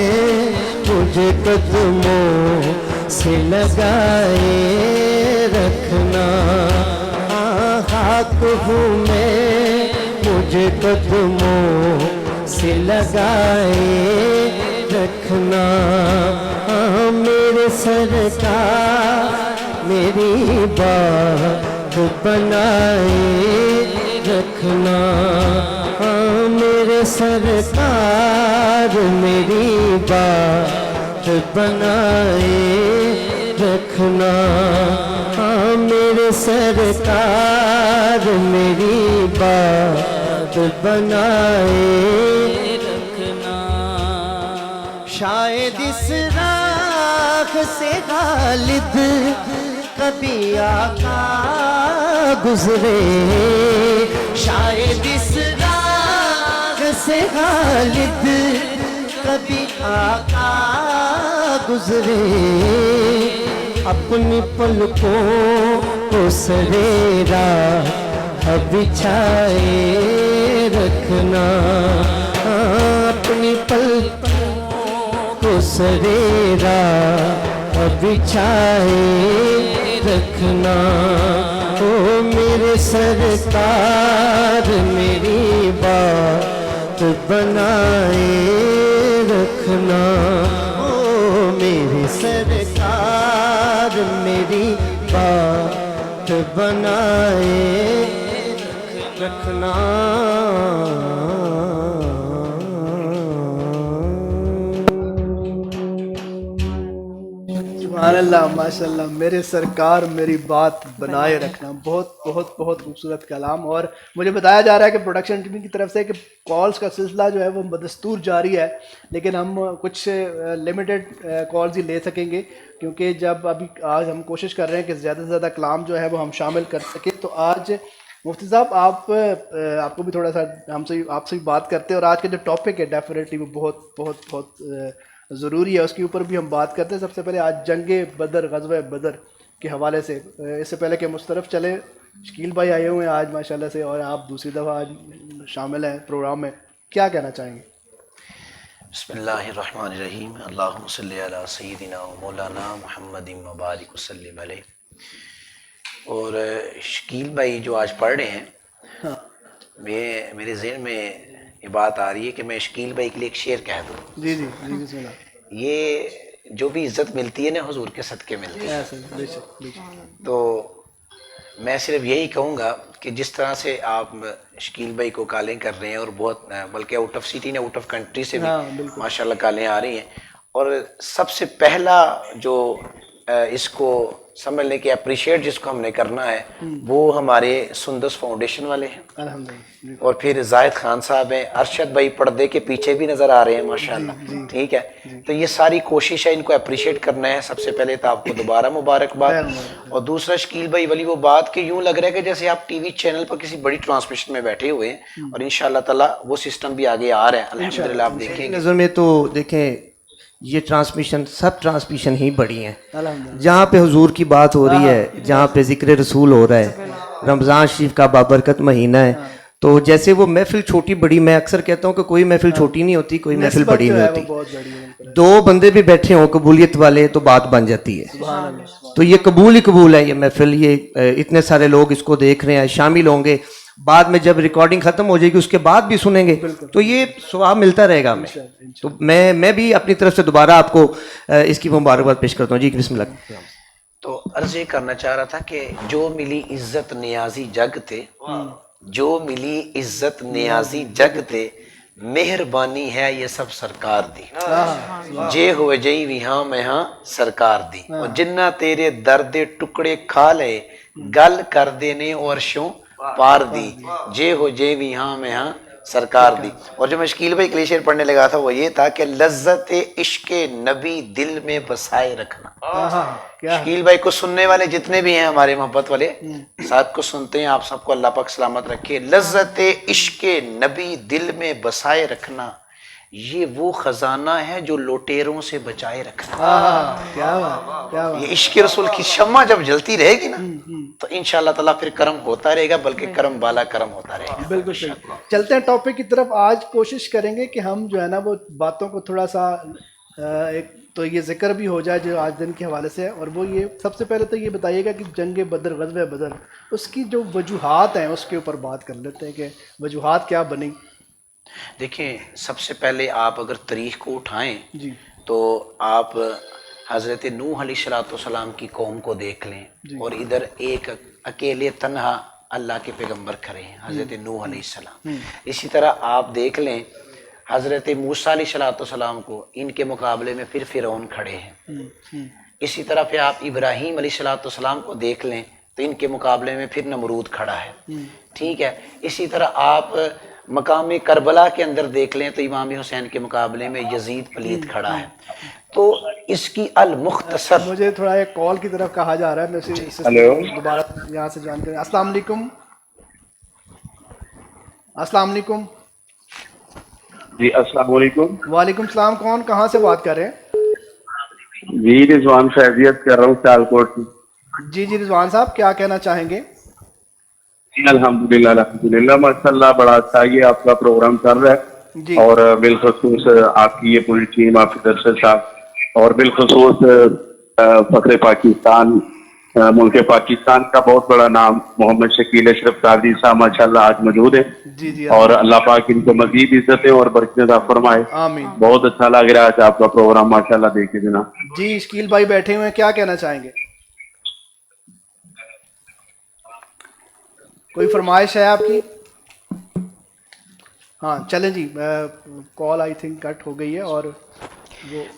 مجھے قدموں سے لگائے رکھنا. خاک ہوں میں مجھے قدموں سے لگائے رکھنا. میرے سرکار میری بات بنائے رکھنا. میرے سرکار میری بات بنائے رکھنا. میرے سرکار میری بات بنائے رکھنا. شاید اس راہ سے خالد کبھی آقا گزرے، شاید اس راہ سے خالد کبھی آقا گزرے. اپنی پلکوں کو سرے راہ بچھائے رکھنا. اپنی پلکوں کو سرے راہ بچھائے رکھنا. او میرے سرکار میری بات بنائے رکھنا. او میرے سرکار میری بات بنائے رکھنا. سبحان اللہ ماشاءاللہ میرے سرکار میری بات بنائے رکھنا. بہت بہت بہت خوبصورت کلام. اور مجھے بتایا جا رہا ہے کہ پروڈکشن ٹیم کی طرف سے کہ کالز کا سلسلہ جو ہے وہ بدستور جاری ہے, لیکن ہم کچھ لمیٹڈ کالز ہی لے سکیں گے کیونکہ جب ابھی آج ہم کوشش کر رہے ہیں کہ زیادہ سے زیادہ کلام جو ہے وہ ہم شامل کر سکیں. تو آج مفتی صاحب آپ کو بھی تھوڑا سا آپ سے بھی بات کرتے ہیں, اور آج کا جو ٹاپک ہے ڈیفینیٹلی وہ بہت بہت بہت ضروری ہے, اس کے اوپر بھی ہم بات کرتے ہیں. سب سے پہلے آج جنگ بدر, غزوہ بدر کے حوالے سے, اس سے پہلے کہ مسترف چلے, شکیل بھائی آئے ہوئے ہیں آج ماشاءاللہ سے, اور آپ دوسری دفعہ آج شامل ہیں پروگرام میں, کیا کہنا چاہیں گے؟ بسم اللہ الرحمن الرحیم. اللہم صلی علی سیدنا و مولانا محمد مبارک وسلم علیہ. اور شکیل بھائی جو آج پڑھ رہے ہیں, میرے ذہن میں یہ بات آ رہی ہے کہ میں شکیل بھائی کے لیے ایک شعر کہہ دوں. جی جی جی بسم اللہ. یہ جو بھی عزت ملتی ہے نا حضور کے صدقے ملتی ہے. تو میں صرف یہی کہوں گا کہ جس طرح سے آپ شکیل بھائی کو کالیں کر رہے ہیں, اور بہت بلکہ آؤٹ آف سٹی نے آؤٹ آف کنٹری سے بھی ماشاءاللہ کالیں آ رہی ہیں, اور سب سے پہلا جو اس کو سمجھ لیں کہ اپریشیٹ جس کو ہم نے کرنا ہے وہ ہمارے سندس فاؤنڈیشن والے ہیں, اور پھر زاہد خان صاحب ہیں, ارشد بھائی پردے کے پیچھے بھی نظر آ رہے ہیں ماشاءاللہ. ٹھیک ہے, تو یہ ساری کوشش ہے, ان کو اپریشیٹ کرنا ہے. سب سے پہلے تو آپ کو دوبارہ مبارکباد. اور دوسرا شکیل بھائی والی وہ بات کہ یوں لگ رہا ہے کہ جیسے آپ ٹی وی چینل پر کسی بڑی ٹرانسمیشن میں بیٹھے ہوئے ہیں, اور انشاءاللہ تعالیٰ وہ سسٹم بھی آگے آ رہا ہے الحمدللہ. آپ دیکھیں گے نظر میں تو دیکھیں یہ ٹرانسمیشن سب ٹرانسمیشن ہی بڑی ہیں. جہاں پہ حضور کی بات ہو رہی ہے, جہاں پہ ذکر رسول ہو رہا ہے, رمضان شریف کا بابرکت مہینہ ہے, تو جیسے وہ محفل چھوٹی بڑی, میں اکثر کہتا ہوں کہ کوئی محفل چھوٹی نہیں ہوتی, کوئی محفل بڑی نہیں ہوتی. دو بندے بھی بیٹھے ہوں قبولیت والے تو بات بن جاتی ہے. تو یہ قبول ہی قبول ہے یہ محفل. یہ اتنے سارے لوگ اس کو دیکھ رہے ہیں, شامل ہوں گے, بعد میں جب ریکارڈنگ ختم ہو جائے گی اس کے بعد بھی سنیں گے, تو یہ ثواب ملتا رہے گا ہمیں. تو میں بھی اپنی طرف سے دوبارہ آپ کو اس کی مبارکباد پیش کرتا ہوں. جی بسم اللہ. تو عرض یہ کرنا چاہ رہا تھا کہ جو ملی عزت نیازی جگ تے, جو ملی عزت نیازی جگ تے, مہربانی ہے یہ سب سرکار دی. جے ہوئے جئی بھی ہاں میں ہاں سرکار دی, اور جنہ تیرے درد ٹکڑے کھا لے, گل کر دینے اور شوں پار دی, جے ہو جے بھی ہاں میں ہاں سرکار دی. اور جو میں شکیل بھائی کے لیے شعر پڑھنے لگا تھا وہ یہ تھا کہ لذت عشق نبی دل میں بسائے رکھنا. شکیل بھائی کو سننے والے جتنے بھی ہیں ہمارے محبت والے ساتھ کو سنتے ہیں, آپ سب کو اللہ پاک سلامت رکھے. لذت عشق نبی دل میں بسائے رکھنا, یہ وہ خزانہ ہے جو لوٹیروں سے بچائے رکھنا. یہ عشق رسول کی شمع جب جلتی رہے گی نا تو انشاءاللہ تعالیٰ پھر کرم ہوتا رہے گا, بلکہ کرم بالا کرم ہوتا رہے گا. بالکل صحیح. چلتے ہیں ٹاپک کی طرف. آج کوشش کریں گے کہ ہم جو ہے نا وہ باتوں کو تھوڑا سا ایک تو یہ ذکر بھی ہو جائے جو آج دن کے حوالے سے ہے, اور وہ یہ سب سے پہلے تو یہ بتائیے گا کہ جنگ بدر, غزوہ بدر, اس کی جو وجوہات ہیں اس کے اوپر بات کر لیتے ہیں کہ وجوہات کیا بنی. دیکھیں سب سے پہلے آپ اگر تاریخ کو اٹھائیں تو آپ حضرت نوح علیہ السلام کی قوم کو دیکھ لیں, اور ادھر ایک اکیلے تنہا اللہ کے پیغمبر کھڑے ہیں حضرت نوح علیہ السلام. اسی طرح آپ دیکھ لیں حضرت موسیٰ علیہ السلام کو, ان کے مقابلے میں پھر فرعون کھڑے ہیں. اسی طرح پھر آپ ابراہیم علیہ السلام کو دیکھ لیں تو ان کے مقابلے میں پھر نمرود کھڑا ہے. ٹھیک ہے, اسی طرح آپ مقام کربلا کے اندر دیکھ لیں تو امام حسین کے مقابلے میں یزید پلید کھڑا ہے. تو اس کی المختصر, مجھے تھوڑا ایک کال کی طرف کہا جا رہا ہے, میں دوبارہ یہاں سے جان کریں. السلام علیکم. السلام علیکم. جی السلام علیکم. وعلیکم السلام. کون کہاں سے بات کر رہے ہیں؟ جی رضوان فیضیت کر رہا ہوں سیالکوٹ سے. جی جی رضوان صاحب کیا کہنا چاہیں گے؟ الحمدللہ ماشاء اللہ بڑا اچھا یہ آپ کا پروگرام چل رہا ہے, اور بالخصوص آپ کی یہ پوری ٹیم, آپ کے درشد صاحب, اور بالخصوص فخر پاکستان, ملک پاکستان کا بہت بڑا نام محمد شکیل اشرف قادری صاحب ماشاء اللہ آج موجود ہیں, اور اللہ پاک ان کو مزید عزت اور برکت عطا فرمائے. بہت اچھا لگ رہا ہے آپ کا پروگرام ماشاء اللہ دیکھے جناب. جی شکیل بھائی بیٹھے ہوئے ہیں, کیا کہنا چاہیں گے؟ کوئی فرمائش ہے آپ کی؟ ہاں چلیں جی, کال آئی تھنک کٹ ہو گئی ہے. اور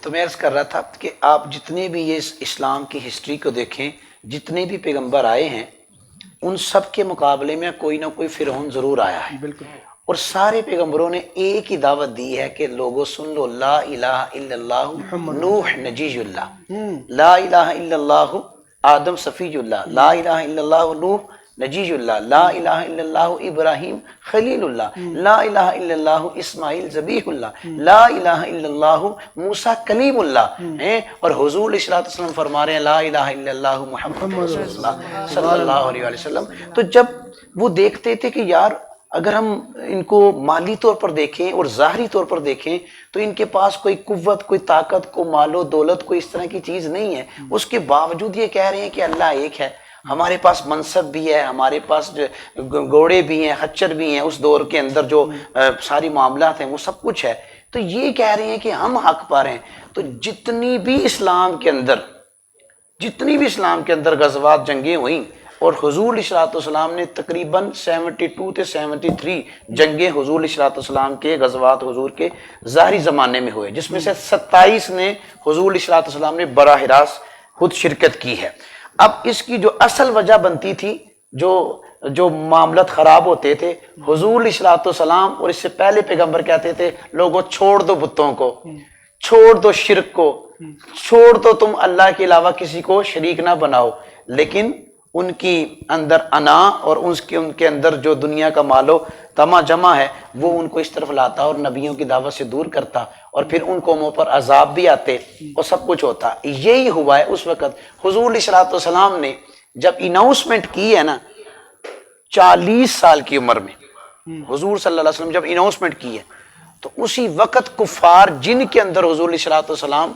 تو میں عرض کر رہا تھا کہ آپ جتنے بھی یہ اسلام کی ہسٹری کو دیکھیں، جتنے بھی پیغمبر آئے ہیں ان سب کے مقابلے میں کوئی نہ کوئی فرعون ضرور آیا ہے، اور سارے پیغمبروں نے ایک ہی دعوت دی ہے کہ لوگوں سن لو، لا الہ الا اللہ نوح نجی اللہ، لا الہ الا اللہ آدم صفی اللہ، لا الہ الا اللہ نوح نجی اللہ، لا الہ الا اللہ ابراہیم خلیل اللہ، لا الہ الا اللہ اسماعیل ذبیح اللہ، لا الہ الا اللہ موسیٰ کلیم اللہ ہیں، اور حضور علیہ الصلوۃ والسلام فرما رہے ہیں لا الہ الا اللہ محمد رسول اللہ صلی اللہ علیہ وسلم۔ تو جب وہ دیکھتے تھے کہ یار اگر ہم ان کو مالی طور پر دیکھیں اور ظاہری طور پر دیکھیں تو ان کے پاس کوئی قوت، کوئی طاقت، کوئی مال و دولت، کوئی اس طرح کی چیز نہیں ہے، اس کے باوجود یہ کہہ رہے ہیں کہ اللہ ایک ہے، ہمارے پاس منصب بھی ہے، ہمارے پاس گھوڑے بھی ہیں، خچر بھی ہیں، اس دور کے اندر جو ساری معاملات ہیں وہ سب کچھ ہے، تو یہ کہہ رہے ہیں کہ ہم حق پر ہیں۔ تو جتنی بھی اسلام کے اندر غزوات جنگیں ہوئیں، اور حضور علیہ الصلوۃ والسلام نے تقریباً 72 سے 73 جنگیں حضور علیہ الصلوۃ والسلام کے غزوات حضور کے ظاہری زمانے میں ہوئے، جس میں سے 27 نے حضور علیہ الصلوۃ والسلام نے براہ راست خود شرکت کی ہے۔ اب اس کی جو اصل وجہ بنتی تھی، جو معاملات خراب ہوتے تھے، حضور علیہ الصلوۃ والسلام اور اس سے پہلے پیغمبر کہتے تھے لوگوں چھوڑ دو بتوں کو، چھوڑ دو شرک کو، چھوڑ دو تم اللہ کے علاوہ کسی کو شریک نہ بناؤ، لیکن ان کی اندر انا اور ان کے اندر جو دنیا کا مالو تما جمع ہے وہ ان کو اس طرف لاتا اور نبیوں کی دعوت سے دور کرتا، اور پھر ان قوموں پر عذاب بھی آتے اور سب کچھ ہوتا۔ یہی ہوا ہے اس وقت حضور علیہ الصلوۃ والسلام نے جب اناؤنسمنٹ کی ہے نا 40 سال کی عمر میں، حضور صلی اللہ علیہ وسلم جب اناؤنسمنٹ کی ہے تو اسی وقت کفار جن کے اندر حضور علیہ الصلوۃ والسلام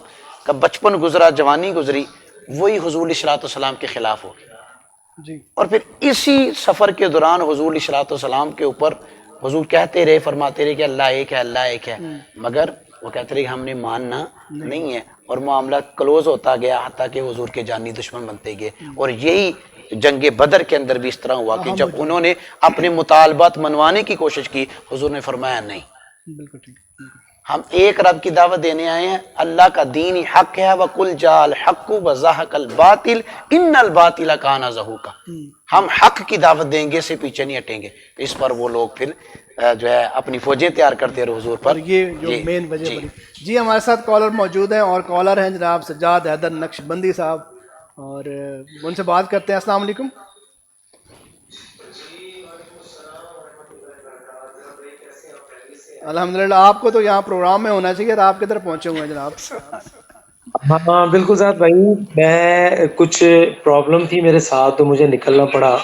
کا بچپن گزرا، جوانی گزری، وہی حضور علیہ الصلوۃ والسلام کے خلاف ہو گئے۔ اور پھر اسی سفر کے دوران حضور علیہ الصلوۃ والسلام کے اوپر حضور کہتے رہے، فرماتے رہے کہ اللہ ایک ہے، اللہ ایک ہے، مگر وہ کہتے رہے کہ ہم نے ماننا نہیں ہے، اور معاملہ کلوز ہوتا گیا حتیٰ کہ حضور کے جانی دشمن بنتے گئے۔ اور یہی جنگ بدر کے اندر بھی اس طرح ہوا کہ جب انہوں نے اپنے مطالبات منوانے کی کوشش کی، حضور نے فرمایا نہیں، ہم ایک رب کی دعوت دینے آئے ہیں، اللہ کا دین ہی حق ہے، وَقُلْ جَاءَ الْحَقُّ وَزَهَقَ الْبَاطِلُ إِنَّ الْبَاطِلَ كَانَ زَهُوقًا، ہم حق کی دعوت دیں گے، سے پیچھے نہیں ہٹیں گے۔ اس پر وہ لوگ پھر جو ہے اپنی فوجیں تیار کرتے رہے حضور پر۔ یہ جو مین وجہ بنی۔ جی ہمارے ساتھ کالر موجود ہیں، اور کالر ہیں جناب سجاد حیدر نقشبندی صاحب، اور ان سے بات کرتے ہیں۔ السلام علیکم۔ الحمدللہ، آپ کو تو یہاں پروگرام میں ہونا چاہیے، آپ کدھر پہنچے ہوئے ہیں جناب؟ ہاں بالکل ساتھ بھائی، میں کچھ پرابلم تھی میرے ساتھ تو مجھے نکلنا پڑا،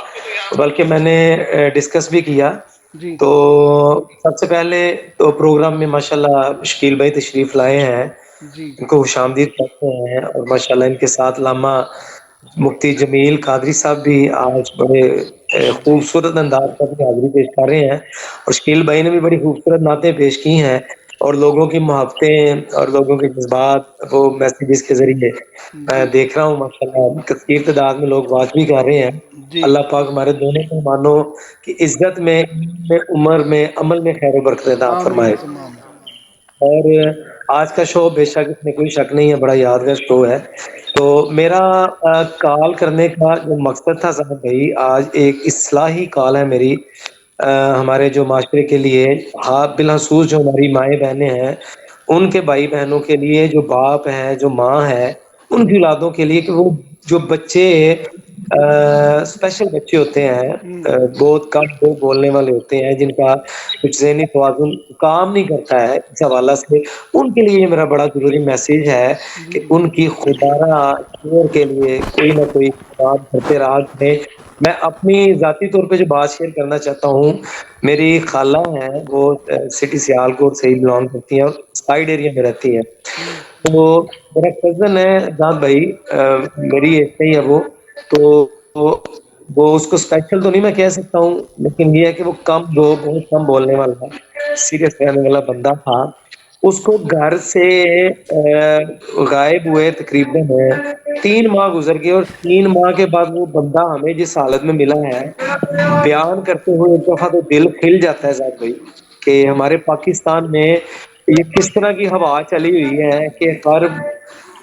بلکہ میں نے ڈسکس بھی کیا۔ تو سب سے پہلے تو پروگرام میں ماشاءاللہ شکیل بھائی تشریف لائے ہیں، ان کو خوش آمدید کہتے ہیں، اور ماشاءاللہ ان کے ساتھ علامہ مفتی جمیل قادری صاحب بھی آج بڑے خوبصورت انداز پر حاضری پیش کر رہے ہیں، اور شکیل بھائی نے بھی بڑی خوبصورت نعتیں پیش کی ہیں، اور لوگوں کی محبتیں اور لوگوں کے جذبات وہ میسیجز کے ذریعے میں دیکھ رہا ہوں ماشاءاللہ کثیر تعداد میں لوگ واچ بھی کر رہے ہیں۔ اللہ پاک ہمارے دونوں مہمانوں کی عزت میں، عمر میں، عمل میں خیر و برکت عطا فرمائے۔ اور آج کا شو بے شک اس میں کوئی شک نہیں ہے، بڑا یادگار شو ہے۔ تو میرا کال کرنے کا جو مقصد تھا صاحب بھائی، آج ایک اصلاحی کال ہے میری ہمارے جو معاشرے کے لیے، بالخصوص جو ہماری مائیں بہنیں ہیں ان کے بھائی بہنوں کے لیے، جو باپ ہیں، جو ماں ہے، ان کی اولادوں کے لیے، کہ وہ جو بچے اسپیشل بچے ہوتے ہیں، بہت کم بولنے والے ہوتے ہیں، جن کا کچھ ذہنی توازن کام نہیں کرتا ہے، اس حوالہ سے ان کے لیے میرا بڑا ضروری میسیج ہے کہ ان کی خوددارہ شعور کے لیے کوئی نہ کوئی بات کرتے رہا کریں۔ میں اپنی ذاتی طور پہ جو بات شیئر کرنا چاہتا ہوں، میری خالہ ہیں، وہ سٹی سیالکوٹ سے ہی بلانگ کرتی ہیں اور سائڈ ایریا میں رہتی ہیں۔ تو میرا کزن ہے داد بھائی، میری ایج سے ہی ہے وہ، تو وہ اس کو اسپیشل تو نہیں میں کہہ سکتا ہوں، لیکن یہ ہے کہ وہ بہت کم بولنے والا، سیریس رہنے والا بندہ تھا۔ اس کو گھر سے غائب ہوئے تقریباً 3 ماہ گزر گئے، اور 3 ماہ کے بعد وہ بندہ ہمیں جس حالت میں ملا ہے بیان کرتے ہوئے ایک دفعہ تو دل کھل جاتا ہے صاحب بھائی، کہ ہمارے پاکستان میں یہ کس طرح کی ہوا چلی ہوئی ہے کہ ہر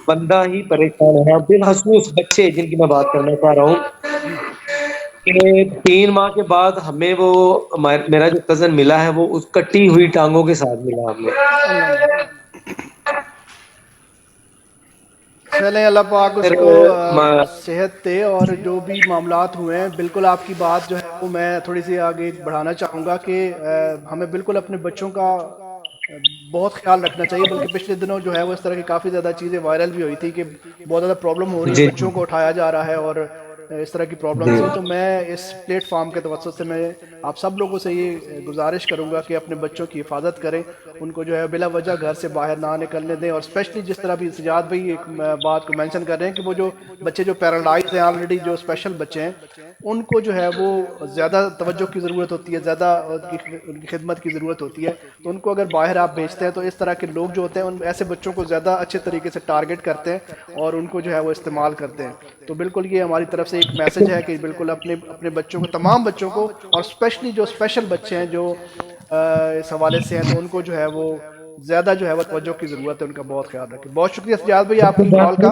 بندہ ہی پریشان ہے, بالخصوص بچے جن کی میں بات کرنا چاہ رہا ہوں کہ 3 ماہ کے بعد ہمیں وہ میرا جو کزن ملا ہے وہ اس کٹی ہوئی ٹانگوں کے ساتھ ملا ہمیں. چلیں اللہ پاک اس کو صحت دے. اور جو بھی معاملات ہوئے ہیں بالکل آپ کی بات جو ہے وہ میں تھوڑی سی آگے بڑھانا چاہوں گا کہ ہمیں بالکل اپنے بچوں کا بہت خیال رکھنا چاہیے. بلکہ پچھلے دنوں جو ہے وہ اس طرح کی کافی زیادہ چیزیں وائرل بھی ہوئی تھی کہ بہت زیادہ پرابلم ہو رہی ہے, بچوں کو اٹھایا جا رہا ہے اور اس طرح کی پرابلمس ہیں. تو میں اس پلیٹ فارم کے توسط سے میں آپ سب لوگوں سے یہ گزارش کروں گا کہ اپنے بچوں کی حفاظت کریں, ان کو جو ہے بلا وجہ گھر سے باہر نہ نکلنے دیں. اور اسپیشلی جس طرح بھی سجاد بھائی ایک بات کو مینشن کر رہے ہیں کہ وہ جو بچے جو پیرالائز ہیں آلریڈی, جو اسپیشل بچے ہیں, ان کو جو ہے وہ زیادہ توجہ کی ضرورت ہوتی ہے, زیادہ ان کی خدمت کی ضرورت ہوتی ہے. تو ان کو اگر باہر آپ بھیجتے ہیں تو اس طرح کے لوگ جو ہوتے ہیں ان ایسے بچوں کو زیادہ اچھے طریقے سے ٹارگٹ کرتے ہیں اور ان کو جو ہے وہ استعمال کرتے ہیں. تو بالکل یہ ہماری طرف سے ایک میسج ہے کہ بالکل اپنے بچوں کو, تمام بچوں کو, اور اسپیشلی جو اسپیشل بچے ہیں جو اس حوالے سے ہیں, تو ان کو جو ہے وہ زیادہ جو ہے وہ توجہ کی ضرورت ہے, ان کا بہت خیال رکھیں. بہت شکریہ سجاد بھائی آپ کی کال کا.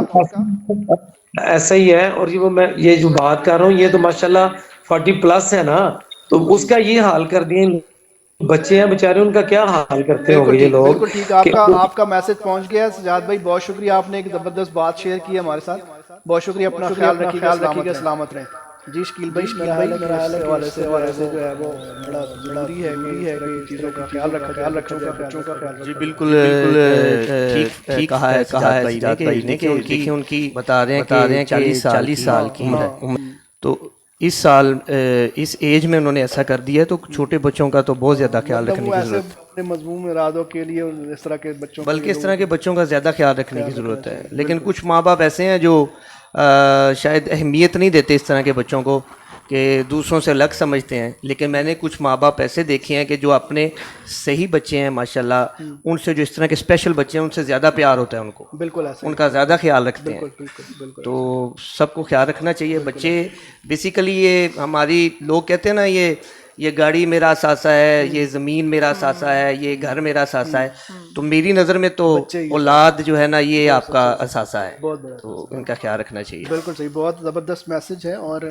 ایسا ہی ہے. اور یہ جو بات کر رہا ہوں یہ تو ماشاءاللہ 40+ ہے نا, تو اس کا یہ حال کر دیے بچے ہیں بیچارے, ان کا کیا حال کرتے ہوں گے یہ لوگ. بالکل ٹھیک, آپ کا میسج پہنچ گیا سجاد بھائی, بہت شکریہ, آپ نے ایک زبردست بات شیئر کی ہمارے ساتھ. بہت شکریہ, اپنا خیال رکھیے گا, سلامت رہیں. جی شکیل بھائی, میرا حال ہے کہ اس حوالے سے جو ہے وہ بڑا ضروری ہے کہ چیزوں کا خیال رکھا, بچوں کا خیال. جی بالکل ٹھیک کہا ہے سجاد بھائی نے کہ ان کی بتا رہے ہیں کہ 40 سال کی عمر, تو اس سال اس ایج میں انہوں نے ایسا کر دیا ہے, تو چھوٹے بچوں کا تو بہت زیادہ خیال رکھنے کی ضرورت ہے. اپنے مضمون ارادوں کے لیے اس طرح کے بچوں, بلکہ اس طرح کے بچوں کا زیادہ خیال رکھنے کی ضرورت ہے. لیکن کچھ ماں باپ ایسے ہیں جو شاید اہمیت نہیں دیتے اس طرح کے بچوں کو, کہ دوسروں سے الگ سمجھتے ہیں. لیکن میں نے کچھ ماں باپ ایسے دیکھے ہیں کہ جو اپنے صحیح بچے ہیں ماشاءاللہ, ان سے جو اس طرح کے اسپیشل بچے ہیں ان سے زیادہ پیار ہوتا ہے ان کو, بالکل ان کا زیادہ خیال رکھتے ہیں. تو سب کو خیال رکھنا چاہیے. بچے بیسیکلی یہ ہماری لوگ کہتے ہیں نا, یہ گاڑی میرا اثاثہ ہے, یہ زمین میرا اثاثہ ہے, یہ گھر میرا اثاثہ ہے. تو میری نظر میں تو اولاد جو ہے نا یہ آپ کا اثاثہ ہے, تو ان کا خیال رکھنا چاہیے. بالکل صحیح, بہت زبردست میسج ہے. اور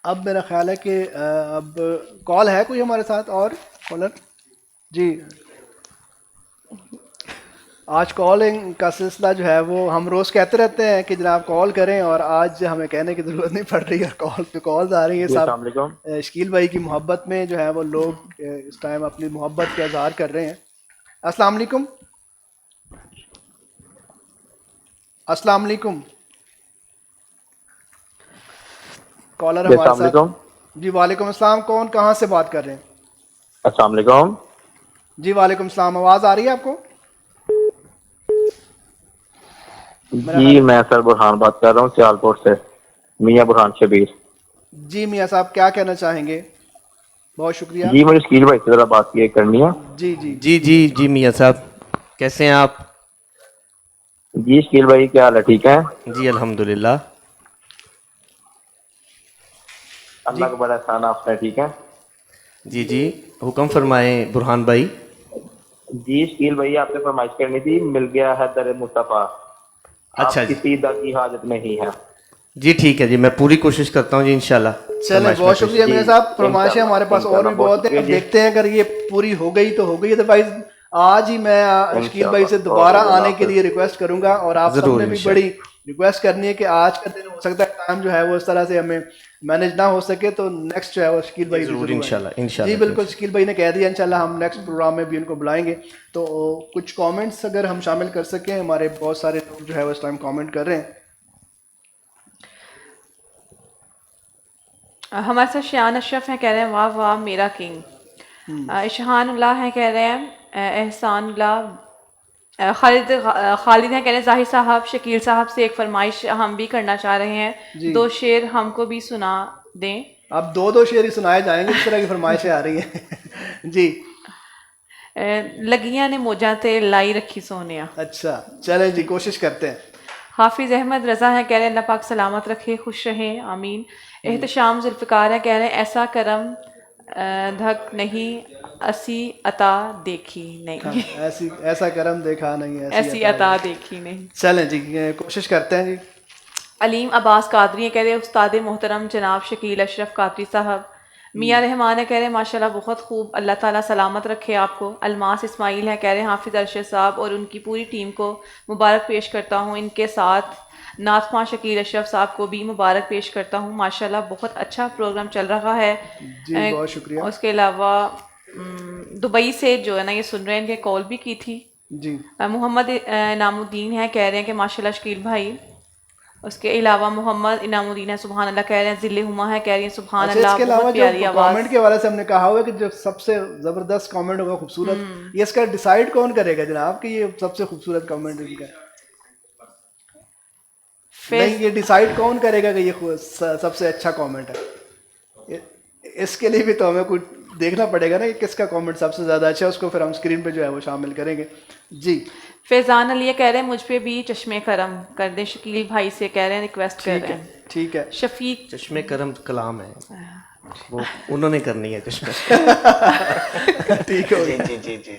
اب میرا خیال ہے کہ اب کال ہے کوئی ہمارے ساتھ اور کالر. جی آج کالنگ کا سلسلہ جو ہے وہ ہم روز کہتے رہتے ہیں کہ جناب کال کریں, اور آج ہمیں کہنے کی ضرورت نہیں پڑ رہی ہے, کال پہ کالز آ رہی ہیں. صاحب شکیل بھائی کی محبت میں جو ہے وہ لوگ اس ٹائم اپنی محبت کا اظہار کر رہے ہیں. السلام علیکم. السلام علیکم کالر ہمارے ساتھ. جی وعلیکم السلام, کون کہاں سے بات کر رہے ہیں؟ السلام علیکم. جی وعلیکم السلام, آواز آ رہی ہے آپ کو؟ جی میں سر برہان بات کر رہا ہوں سیالکوٹ سے, میاں برہان شبیر. جی میاں صاحب کیا کہنا چاہیں گے؟ بہت شکریہ. جی مجھے شکیل بھائی سے ذرا بات یہ کرنی ہے. جی جی جی جی جی میاں صاحب کیسے ہیں آپ؟ جی شکیل بھائی کیا حال ہے, ٹھیک ہے؟ جی الحمدللہ. اللہ کا بڑا احسان آپ نے, ٹھیک ہے؟ جی جی حکم فرمائیں برہان بھائی. جی شکیل بھائی آپ نے فرمائش کرنی تھی, مل گیا ہے در مصطفیٰ, اچھا جی, کسی در کی حاجت نہیں ہے. جی ٹھیک ہے جی, میں پوری کوشش کرتا ہوں جی انشاءاللہ. چلیں بہت شکریہ میاں صاحب, فرمائشیں ہمارے پاس اور بھی بہت ہیں, دیکھتے ہیں اگر یہ پوری ہو گئی تو ہو گئی, ادروائز آج ہی میں شکیل بھائی سے دوبارہ آنے کے لیے ریکویسٹ کروں گا. اور آپ سب نے بھی بڑی ریکویسٹ کرنی ہے کہ آج کا دن ہو سکتا ہے ٹائم جو ہے وہ اس طرح سے ہمیں مینج نہ ہو سکے, تو نیکسٹ جو ہے وہ شکیل بھائی ضرور انشاءاللہ. جی بالکل, شکیل بھائی نے کہہ دیا انشاءاللہ ہم نیکسٹ پروگرام میں بھی ان کو بلائیں گے. تو کچھ کامنٹس اگر ہم شامل کر سکیں, ہمارے بہت سارے لوگ جو ہے وہ اس ٹائم کامنٹ کر رہے ہیں. ہمارے ساتھ شیان اشرف ہیں, کہہ رہے ہیں واہ واہ میرا کنگ. اشہان اللہ ہیں, کہہ رہے ہیں احسان اللہ. خالد ہیں, کہہ رہے ہیں ظاہر صاحب شکیل صاحب سے ایک فرمائش ہم بھی کرنا چاہ رہے ہیں, 2 شعر ہم کو بھی سنا دیں. اب 2 شعر ہی سنائے جائیں گے, اس طرح کی فرمائشیں آ رہی ہیں. جی لگیاں نے موجاں تے لائی رکھی سونیا. اچھا چلیں جی کوشش کرتے ہیں. حافظ احمد رضا ہیں, کہہ رہے ہیں اللہ پاک سلامت رکھے, خوش رہیں, آمین. احتشام ذوالفقار ہے, کہہ رہے ہیں ایسا کرم دھک نہیں اسی عطا دیکھی نہیں. ایسا کرم دیکھا نہیں, ایسی عطا دیکھی نہیں. چلیں جی کوشش کرتے ہیں جی. علیم عباس قادری کہہ رہے استاد محترم جناب شکیل اشرف قادری صاحب. میاں رحمان کہہ رہے ماشاءاللہ بہت خوب, اللہ تعالیٰ سلامت رکھے آپ کو. الماس اسماعیل کہہ رہے حافظ ارشد صاحب اور ان کی پوری ٹیم کو مبارک پیش کرتا ہوں. ان کے ساتھ نعت خواں شکیل اشرف صاحب کو بھی مبارک پیش کرتا ہوں. ماشاءاللہ بہت اچھا پروگرام چل رہا ہے. جی بہت شکریہ. اس کے علاوہ دبئی سے جو ہے نا یہ سن رہے ہیں, ان کے کال بھی کی تھی جی. محمد انعام الدین ہے, کہہ رہے ہیں کہ ماشاءاللہ شکیل بھائی. اس کے علاوہ محمد انعام الدین ہے سبحان اللہ کہہ رہے ہیں. ذل ہما ہے کہہ رہی ہیں سبحان اللہ. اس کے علاوہ جو آواز کامنٹ کے حوالے سے ہم نے کہا ہوا ہے کہ جو سب سے زبردست کامنٹ ہوگا خوبصورت, یہ اس کا ڈیسائیڈ کون کرے گا جناب کہ یہ سب سے خوبصورت کامنٹ ان کا؟ نہیں, یہ ڈیسائیڈ کون کرے گا کہ یہ سب سے اچھا کامنٹ ہے؟ اس کے لیے بھی تو ہمیں کچھ دیکھنا پڑے گا نا کہ کس کا کامنٹ سب سے زیادہ اچھا ہے, اس کو پھر ہم اسکرین پہ جو ہے وہ شامل کریں گے. جی فیضان علی کہہ رہے ہیں مجھ پہ بھی چشمے کرم کر دیں شکیل بھائی سے, کہہ رہے ہیں ریکویسٹ کر رہے ہیں. ٹھیک ہے. شفیق چشمے کرم کلام ہے, وہ انہوں نے کرنی ہے چشمے. ٹھیک ہے جی جی جی.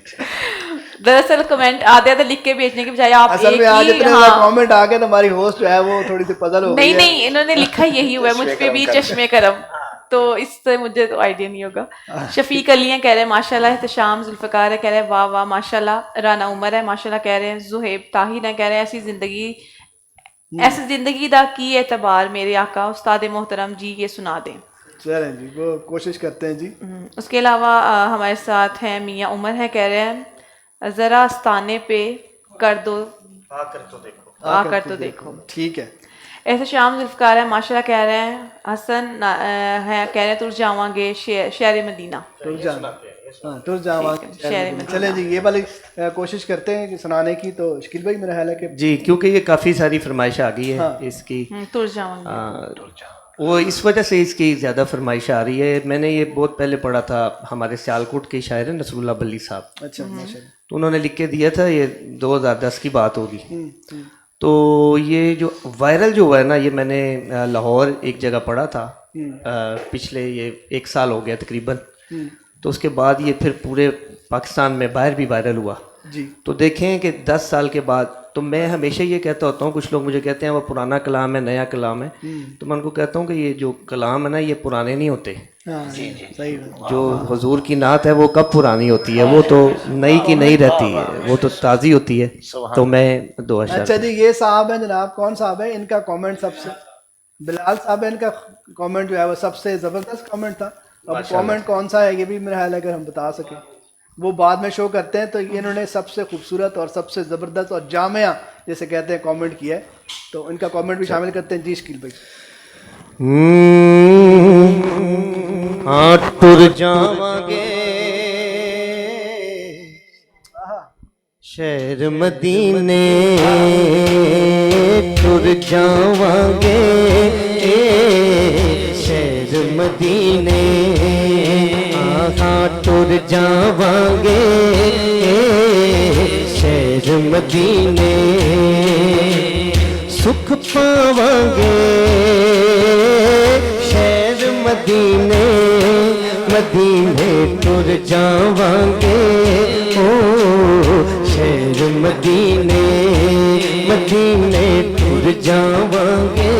دراصل کمنٹ آدھے لکھ کے بھیجنے کے بجائے آپ اصل میں آج اتنے کامنٹ آ گئے تو ہماری ہوسٹ جو ہے وہ تھوڑی سی پزل ہو گئی. نہیں انہوں نے لکھا یہی ہوا ہے مجھ پہ بھی چشمے کرم, تو اس سے مجھے تو آئیڈیا نہیں ہوگا. شفیق علی ہیں کہہ رہے ہیں ماشاءاللہ. احتشام ذوالفقار ہے کہہ رہے ہیں واہ واہ ماشاء اللہ. رانا عمر ہے ماشاء اللہ کہہ رہے ہیں. زہیب طاہر ہے کہہ رہے ہیں ایسی زندگی دا کی اعتبار میرے آقا استاد محترم جی یہ سنا دیں. چلیں جی وہ کوشش کرتے ہیں جی. اس کے علاوہ ہمارے ساتھ ہیں میاں عمر ہے کہہ رہے ہیں ذرا آستانے پہ کر دو آ کر تو دیکھو. ٹھیک ہے. احتشام ذوالفقار ہے ماشاء اللہ کہہ رہے ہیں. حسن ہے کہہ رہے ہیں تر جاواں گے شہر مدینہ. چلیں جی یہ والی کوشش کرتے ہیں کہ سنانے کی. تو شکیل بھائی میرا خیال ہے کہ جی کیونکہ یہ کافی ساری فرمائش آ گئی ہے اس کی, تر جاواں گے, وہ اس وجہ سے اس کی زیادہ فرمائش آ رہی ہے. میں نے یہ بہت پہلے پڑھا تھا, ہمارے سیالکوٹ کے شاعر نصر اللہ بلی صاحب, اچھا تو انہوں نے لکھ کے دیا تھا, یہ 2010 کی بات ہوگی. تو یہ جو وائرل جو ہوا ہے نا, یہ میں نے لاہور ایک جگہ پڑھا تھا پچھلے یہ 1 سال ہو گیا تقریباً. تو اس کے بعد یہ پھر پورے پاکستان میں باہر بھی وائرل ہوا. تو دیکھیں کہ 10 سال کے بعد, تو میں ہمیشہ یہ کہتا ہوتا ہوں, کچھ لوگ مجھے کہتے ہیں وہ پرانا کلام ہے نیا کلام ہے, تو میں ان کو کہتا ہوں کہ یہ جو کلام ہے نا یہ پرانے نہیں ہوتے. جو حضور کی نعت ہے وہ کب پرانی ہوتی ہے, وہ تو نئی کی نئی رہتی ہے, وہ تو تازی ہوتی ہے. تو میں دعا اچھا جی یہ صاحب ہیں جناب, کون صاحب ہیں, ان کا کامنٹ سب سے بلال صاحب ہے, ان کا کامنٹ جو ہے وہ سب سے زبردست کامنٹ تھا. اب کامنٹ کون سا ہے یہ بھی میرا خیال ہے اگر ہم بتا سکیں وہ بعد میں شو کرتے ہیں. تو انہوں نے سب سے خوبصورت اور سب سے زبردست اور جامعہ جیسے کہتے ہیں کامنٹ کیا ہے, تو ان کا کامنٹ بھی شامل کرتے ہیں. جی شکیل بھائی. ہاں ٹر جاواں گے شہر مدینے, ٹر جاواں گے شہر مدینے, ہاں ٹر جاواں گے شہر مدینے, سکھ پاواں گے شہر مدینے, مدینے ٹر جاواں گے او شہر مدینے, مدینے ٹر جاواں گے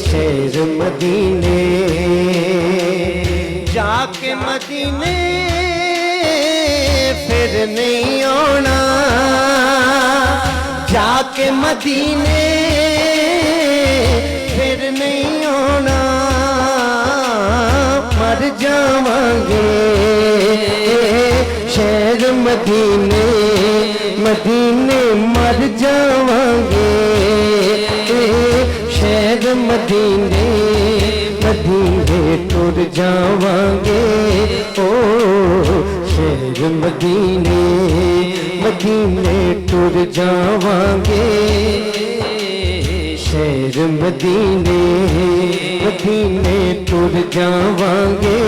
شہر مدینے, جا کے مدینے پھر نہیں آنا, جا کے مدینے پھر نہیں آنا, مر جاواں گے شہر مدینے, مدینے مر جاواں گے شہر مدینے, مدینے ٹر جاواں گے او شہر مدینے, مدینے ٹر جاواں گے شہر مدینے, مدینے ٹر جاواں گے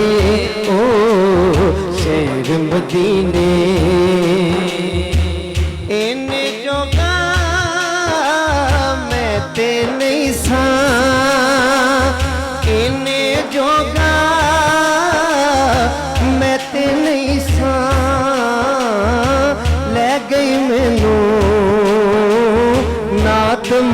او شہر مدینے. ان جوگا میں تے نہیں سا, ان جوگا میں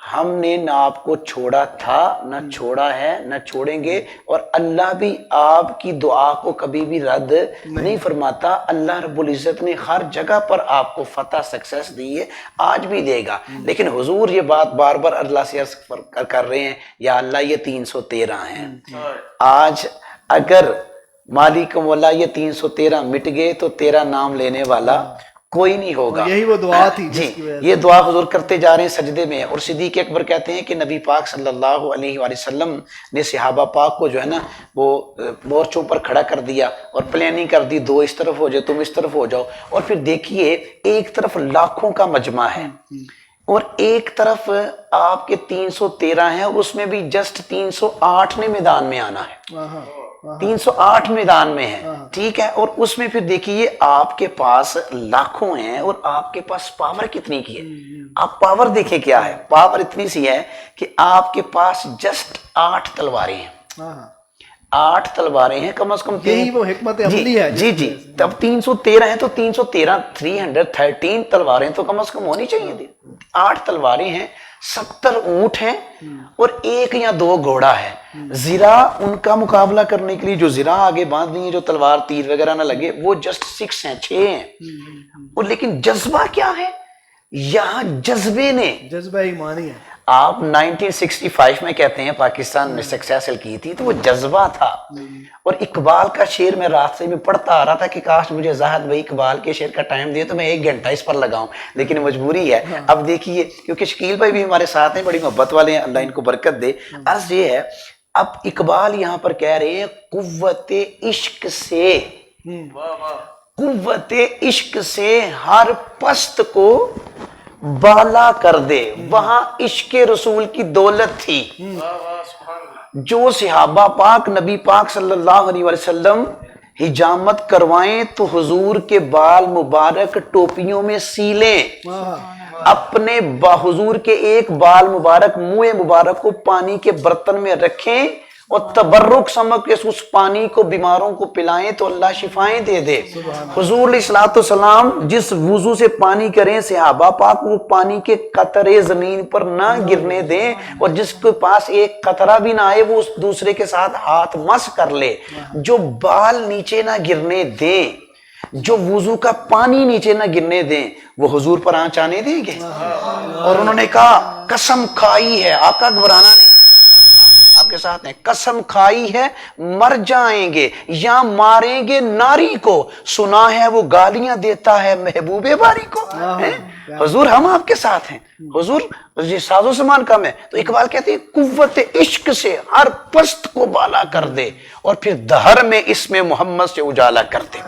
ہم نے نہ آپ کو چھوڑا تھا، نہ چھوڑا ہے، نہ چھوڑیں گے، اور اللہ بھی آپ کی دعا کو کبھی بھی رد نہیں فرماتا۔ اللہ رب العزت نے ہر جگہ پر آپ کو فتح سکسیس دی ہے، آج بھی دے گا۔ لیکن حضور یہ بات بار بار اللہ سے عرض کر رہے ہیں، یا اللہ یہ 313 ہیں، آج اگر مالک مولا یہ 313 مٹ گئے تو تیرا نام لینے والا کوئی نہیں ہوگا۔ یہی وہ دعا تھی جی، یہ دعا حضور کرتے جا رہے ہیں سجدے میں، اور صدیق اکبر کہتے ہیں کہ نبی پاک صلی اللہ علیہ وآلہ وسلم نے صحابہ پاک کو جو ہے نا وہ مورچوں پر کھڑا کر دیا اور پلاننگ کر دی، 2 اس طرف ہو جاؤ، تم اس طرف ہو جاؤ، اور پھر دیکھیے ایک طرف لاکھوں کا مجمع ہے اور ایک طرف آپ کے 313 ہیں، اور اس میں بھی جسٹ 308 نے میدان میں آنا ہے، 308 میدان میں ہے، ٹھیک ہے، اور اس میں پھر دیکھیے آپ کے پاس لاکھوں ہیں اور آپ کے پاس پاور کتنی کی ہے۔ آپ پاور دیکھیں کیا ہے، پاور اتنی سی ہے کہ آپ کے پاس جسٹ 8 تلواریں ہیں، 8 تلواریں ہیں، کم از کم یہی وہ حکمت عملی ہے۔ جی جی، تب 313 ہیں تو 313 313 تلواریں تو کم از کم ہونی چاہیے، 8 تلواریں ہیں، 70 اونٹ ہیں اور 1 یا 2 گھوڑا ہے۔ زرا ان کا مقابلہ کرنے کے لیے جو زرا آگے باندھ دی ہے، جو تلوار تیر وغیرہ نہ لگے، وہ جسٹ 6 ہیں، 6 ہیں، اور لیکن جذبہ کیا ہے یہاں، جذبے نے، جذبہ ایمانی ہے۔ آپ 1965 میں کہتے ہیں پاکستان نے سکسیس حاصل کی تھی، تو وہ جذبہ تھا۔ اور اقبال کا شعر میں راستے میں پڑھتا آ رہا تھا کہ کاش مجھے زاہد بھائی اقبال کے شعر کا ٹائم دے تو میں 1 گھنٹہ اس پر لگاؤں، لیکن مجبوری ہے۔ اب دیکھیے کیونکہ شکیل بھائی بھی ہمارے ساتھ ہیں، بڑی محبت والے ہیں، اللہ ان کو برکت دے۔ عرض یہ ہے، اب اقبال یہاں پر کہہ رہے ہیں قوت عشق سے، قوت عشق سے ہر پست کو بالا کر دے، وہاں عشق رسول کی دولت تھی۔ جو صحابہ پاک نبی پاک صلی اللہ علیہ وسلم حجامت کروائیں تو حضور کے بال مبارک ٹوپیوں میں سیلیں، اپنے حضور کے ایک بال مبارک منہ مبارک کو پانی کے برتن میں رکھیں اور تبرک سمجھ کے اس پانی کو بیماروں کو پلائیں تو اللہ شفائیں دے دے۔ حضور علیہ السلام جس وضو سے پانی کریں، صحابہ پاک وہ پانی کے قطرے زمین پر نہ گرنے دیں، اور جس کے پاس ایک قطرہ بھی نہ آئے وہ اس دوسرے کے ساتھ ہاتھ مس کر لے، جو بال نیچے نہ گرنے دیں، جو وضو کا پانی نیچے نہ گرنے دیں، وہ حضور پر آنچ آنے دیں گے؟ اور انہوں نے کہا قسم کھائی ہے، آقا گھبرانا نہیں، آپ کے ساتھ ہیں، قسم کھائی ہے مر جائیں گے یا ماریں گے ناری کو، سنا ہے وہ گالیاں دیتا ہے محبوب باری کو۔ حضور ہم آپ کے ساتھ ہیں، حضور یہ ساز و سامان کم ہے، تو اقبال کہتے ہیں قوت عشق سے ہر پست کو بالا کر دے، اور پھر دہر میں اس میں محمد سے اجالا کر دے۔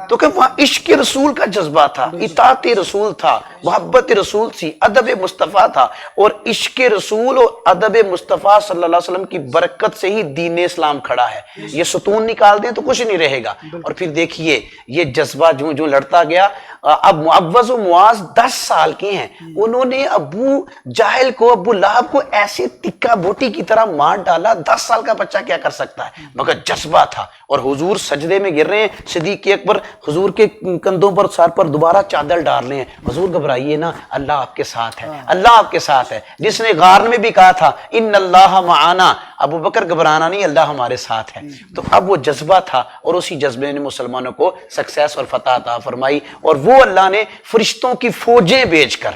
تو کہ وہاں عشق رسول کا جذبہ تھا، اطاعت رسول تھا، محبت رسول تھی، ادب مصطفیٰ تھا، اور عشق رسول اور ادب مصطفیٰ صلی اللہ علیہ وسلم کی برکت سے ہی دین اسلام کھڑا ہے۔ یہ ستون نکال دیں تو کچھ نہیں رہے گا۔ اور پھر دیکھیے یہ جذبہ جو جو لڑتا گیا، اب معوذ و معاذ 10 سال کے ہیں، انہوں نے ابو جہل کو، ابو لہب کو ایسے تکا بوٹی کی طرح مار ڈالا، 10 سال کا بچہ کیا کر سکتا ہے، مگر جذبہ تھا۔ اور حضور سجدے میں گر رہے ہیں، صدیق اکبر حضور کے کندھوں پر، سر پر دوبارہ چادر ڈال رہے ہیں، حضور گھبرائیے نا، اللہ آپ کے ساتھ ہے، اللہ آپ کے ساتھ ہے۔ جس نے غار میں بھی کہا تھا ان اللہ معانا، ابو بکر گھبرانا نہیں، اللہ ہمارے ساتھ ہے۔ تو اب وہ جذبہ تھا، اور اسی جذبے نے مسلمانوں کو سکسیس اور فتح عطا فرمائی، اور وہ اللہ نے فرشتوں کی فوجیں بھیج کر،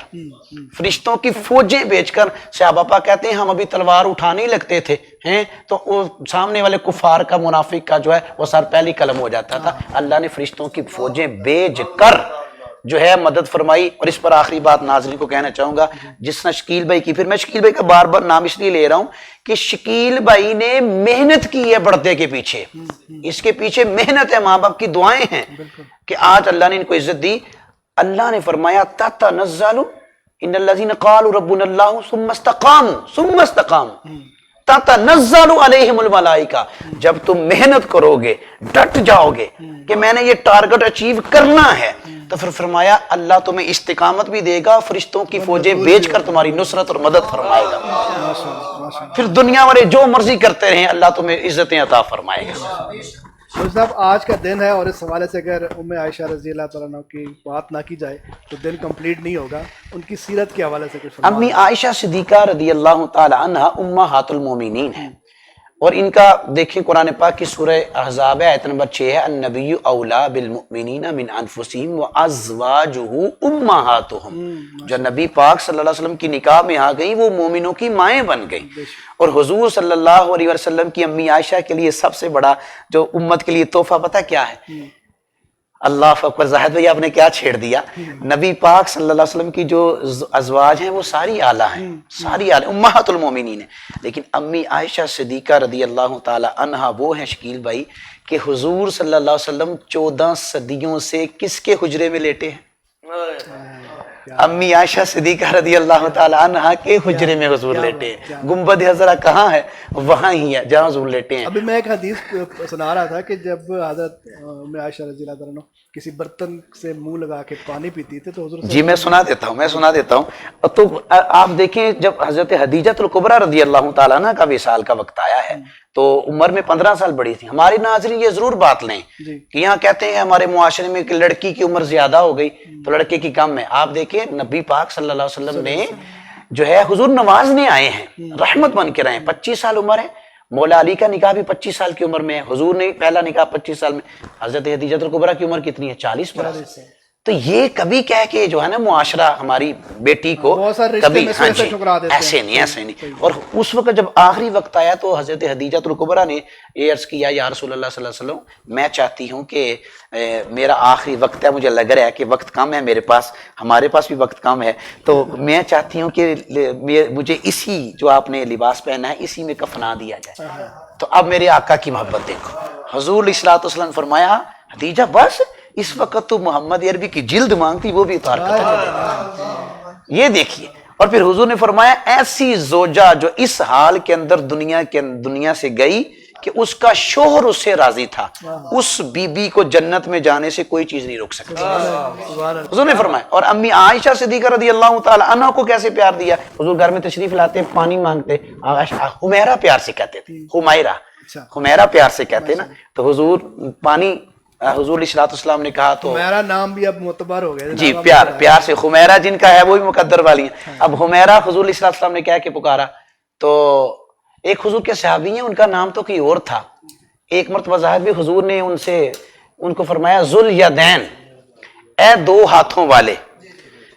فرشتوں کی فوجیں بھیج کر، صحابہ پاک کہتے ہیں ہم ابھی تلوار اٹھانے ہی لگتے تھے ہیں تو وہ سامنے والے کفار کا، منافق کا جو ہے وہ سر پہلی قلم ہو جاتا تھا۔ اللہ نے فرشتوں کی فوجیں بھیج کر جو ہے مدد فرمائی۔ اور اس پر آخری بات ناظرین کو کہنا چاہوں گا، جس نے شکیل بھائی کی، پھر میں شکیل بھائی کا بار بار نام اس لیے لے رہا ہوں کہ شکیل بھائی نے محنت کی ہے پردے کے پیچھے، اس کے پیچھے محنت ہے، ماں باپ کی دعائیں ہیں کہ آج اللہ نے ان کو عزت دی۔ اللہ نے فرمایا تتنزل ان الذين قالوا ربنا الله ثم استقاموا تتنزل علیہم الملائکہ، جب تم محنت کرو گے، ڈٹ جاؤ گے کہ میں نے یہ ٹارگٹ اچیو کرنا ہے، تو پھر فرمایا اللہ تمہیں استقامت بھی دے گا، فرشتوں کی فوجیں بھیج کر تمہاری نصرت اور مدد فرمائے گا۔ پھر دنیا والے جو مرضی کرتے رہیں، اللہ تمہیں عزتیں عطا فرمائے گا۔ صاحب آج کا دن ہے اور اس حوالے سے اگر ام عائشہ رضی اللہ تعالیٰ عنہ کی بات نہ کی جائے تو دن کمپلیٹ نہیں ہوگا. ان کی سیرت کے حوالے سے کچھ فرمائیں. امی عائشہ صدیقہ رضی اللہ تعالی عنہ امہات المومنین ہیں، اور ان کا دیکھیں قرآن پاک کی سورہ احزاب آیت نمبر 6 ہے، النبی اولا بالمؤمنین من انفسہم وازواجہ امہاتہم. جو نبی پاک صلی اللہ علیہ وسلم کی نکاح میں آ گئی وہ مومنوں کی مائیں بن گئی، اور حضور صلی اللہ علیہ وسلم کی امی عائشہ کے لیے سب سے بڑا جو امت کے لیے تحفہ پتہ کیا ہے؟ اللہ اکبر. زاہد بھائی آپ نے کیا چھیڑ دیا. نبی پاک صلی اللہ علیہ وسلم کی جو ازواج ہیں وہ ساری اعلیٰ ہیں، ساری اعلیٰ امہات المومنین ہیں، لیکن امی عائشہ صدیقہ رضی اللہ تعالی عنہا وہ ہیں شکیل بھائی کہ حضور صلی اللہ علیہ وسلم 14 صدیوں سے کس کے حجرے میں لیٹے ہیں؟ امی عائشہ صدیقہ رضی اللہ تعالی عنہا کے حجرے میں حضور لیٹے ہیں. گنبد حضرہ کہاں ہے؟ وہاں ہی ہے جہاں حضور لیٹے ہیں. ابھی میں ایک حدیث سنا رہا تھا کہ جب حضرت ام عائشہ رضی اللہ تعالیٰ عنہ کسی برتن سے منہ لگا کے پانی پیتی تھے تو حضور جی میں سنا دیتا ہوں. تو آپ دیکھیں جب حضرت خدیجہ الکبریٰ رضی اللہ تعالیٰ عنہ کا وصال کا وقت آیا ہے تو عمر میں 15 سال بڑی تھی. ہمارے ناظرین یہ ضرور بات لیں کہ یہاں کہتے ہیں ہمارے معاشرے میں کہ لڑکی کی عمر زیادہ ہو گئی تو لڑکے کی کم ہے. آپ دیکھیں نبی پاک صلی اللہ علیہ وسلم نے جو ہے حضور نوازنے آئے ہیں، رحمت بن کے رہے ہیں. 25 سال عمر ہے. مولا علی کا نکاح بھی 25 سال کی عمر میں ہے. حضور نے پہلا نکاح 25 سال میں. حضرت خدیجہ الکبریٰ کی عمر کتنی ہے؟ 40 برس. تو یہ کبھی کہہ کے جو ہے نا معاشرہ ہماری بیٹی کو کبھی ایسے نہیں. اور اس وقت جب آخری وقت آیا تو حضرت خدیجہ الکبریٰ نے یہ عرض کیا یا رسول اللہ صلی اللہ علیہ وسلم میں چاہتی ہوں کہ میرا آخری وقت ہے، مجھے لگ رہا ہے کہ وقت کم ہے میرے پاس، ہمارے پاس بھی وقت کم ہے، تو میں چاہتی ہوں کہ مجھے اسی جو آپ نے لباس پہنا ہے اسی میں کفنا دیا جائے. تو اب میرے آقا کی محبت دیکھو. حضور علیہ الصلوۃ والسلام نے فرمایا خدیجہ بس اس وقت تو محمد عربی کی جلد مانگتی وہ بھی اتار کر یہ دیکھیے. اور پھر حضور نے فرمایا ایسی زوجہ جو اس حال کے اندر دنیا سے گئی کہ اس کا شوہر اس سے راضی تھا، اس بی بی کو جنت میں جانے سے کوئی چیز نہیں روک سکتی. حضور نے فرمایا. اور امی عائشہ صدیقہ رضی اللہ تعالی عنہ کو کیسے پیار دیا. حضور گھر میں تشریف لاتے پانی مانگتے، حمیرہ پیار سے کہتے تھے، حمیرہ پیار سے کہتے نا. تو حضور پانی حضور علیہ السلام نے کہا تو میرا نام بھی اب معتبر ہو گیا جی پیار سے. حمیرہ جن کا ہے وہ بھی مقدر والی ہیں. اب حمیرہ حضور علیہ السلام نے کہا کہ پکارا تو ایک حضور کے صحابی ہیں ان کا نام تو کوئی اور تھا. ایک مرتبہ ظاہر بھی حضور نے ان کو فرمایا ذوالیدین، اے دو ہاتھوں والے.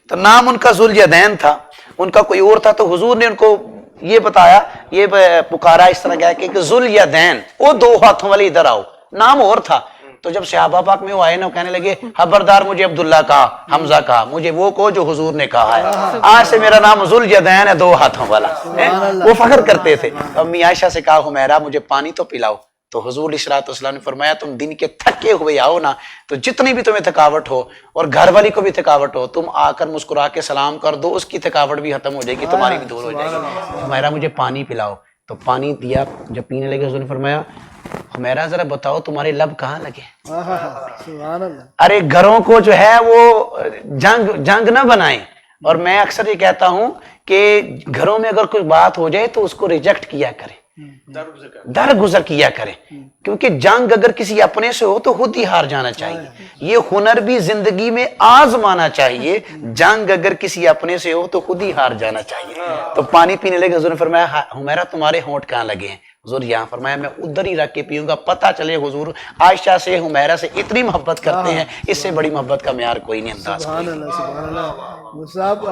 تو نام ان کا ذوالیدین تھا، ان کا کوئی اور تھا. تو حضور نے ان کو یہ بتایا، یہ پکارا اس طرح کہا کہ ذوالیدین او دو ہاتھوں والے ادھر آؤ. نام اور تھا. تو جب صحابہ پاک میں وہ آئے نا وہ کہنے لگے خبردار مجھے عبداللہ کہا، حمزہ کہا، مجھے وہ کہو جو حضور نے کہا ہے. آج سے میرا نام ذوالیدین ہے، دو ہاتھوں والا. وہ فخر کرتے تھے. امی عائشہ سے کہا حمیرہ مجھے پانی تو پلاؤ. تو حضور علیہ السلام نے فرمایا تم دن کے تھکے ہوئے آؤ نا تو جتنی بھی تمہیں تھکاوٹ ہو اور گھر والی کو بھی تھکاوٹ ہو تم آ کر مسکرا کے سلام کر دو، اس کی تھکاوٹ بھی ختم ہو جائے گی، تمہاری بھی دور ہو جائے گی. حمیرہ مجھے پانی پلاؤ. تو پانی دیا. جب پینے لگے حضور نے فرمایا حمیرہ ذرا بتاؤ تمہارے لب کہاں لگے. ارے گھروں کو جو ہے وہ جنگ نہ بنائیں. اور میں اکثر یہ کہتا ہوں کہ گھروں میں اگر کوئی بات ہو جائے تو اس کو ریجیکٹ کیا کریں، درگزر کیا کریں. کیونکہ جنگ اگر کسی اپنے سے ہو تو خود ہی ہار جانا چاہیے. یہ ہنر بھی زندگی میں آزمانا چاہیے. جنگ اگر کسی اپنے سے ہو تو خود ہی ہار جانا چاہیے. تو پانی پینے لگے. حضور نے فرمایا حمیرہ تمہارے ہونٹ کہاں لگے ہیں. حضور یہاں. فرمایا میں ادھر ہی رکھ کے پیوں گا. پتہ چلے حضور عائشہ سے حمیرہ سے اتنی محبت کرتے ہیں، اس سے بڑی محبت کا معیار کوئی نہیں. انداز سبحان اللہ سبحان اللہ. صاحب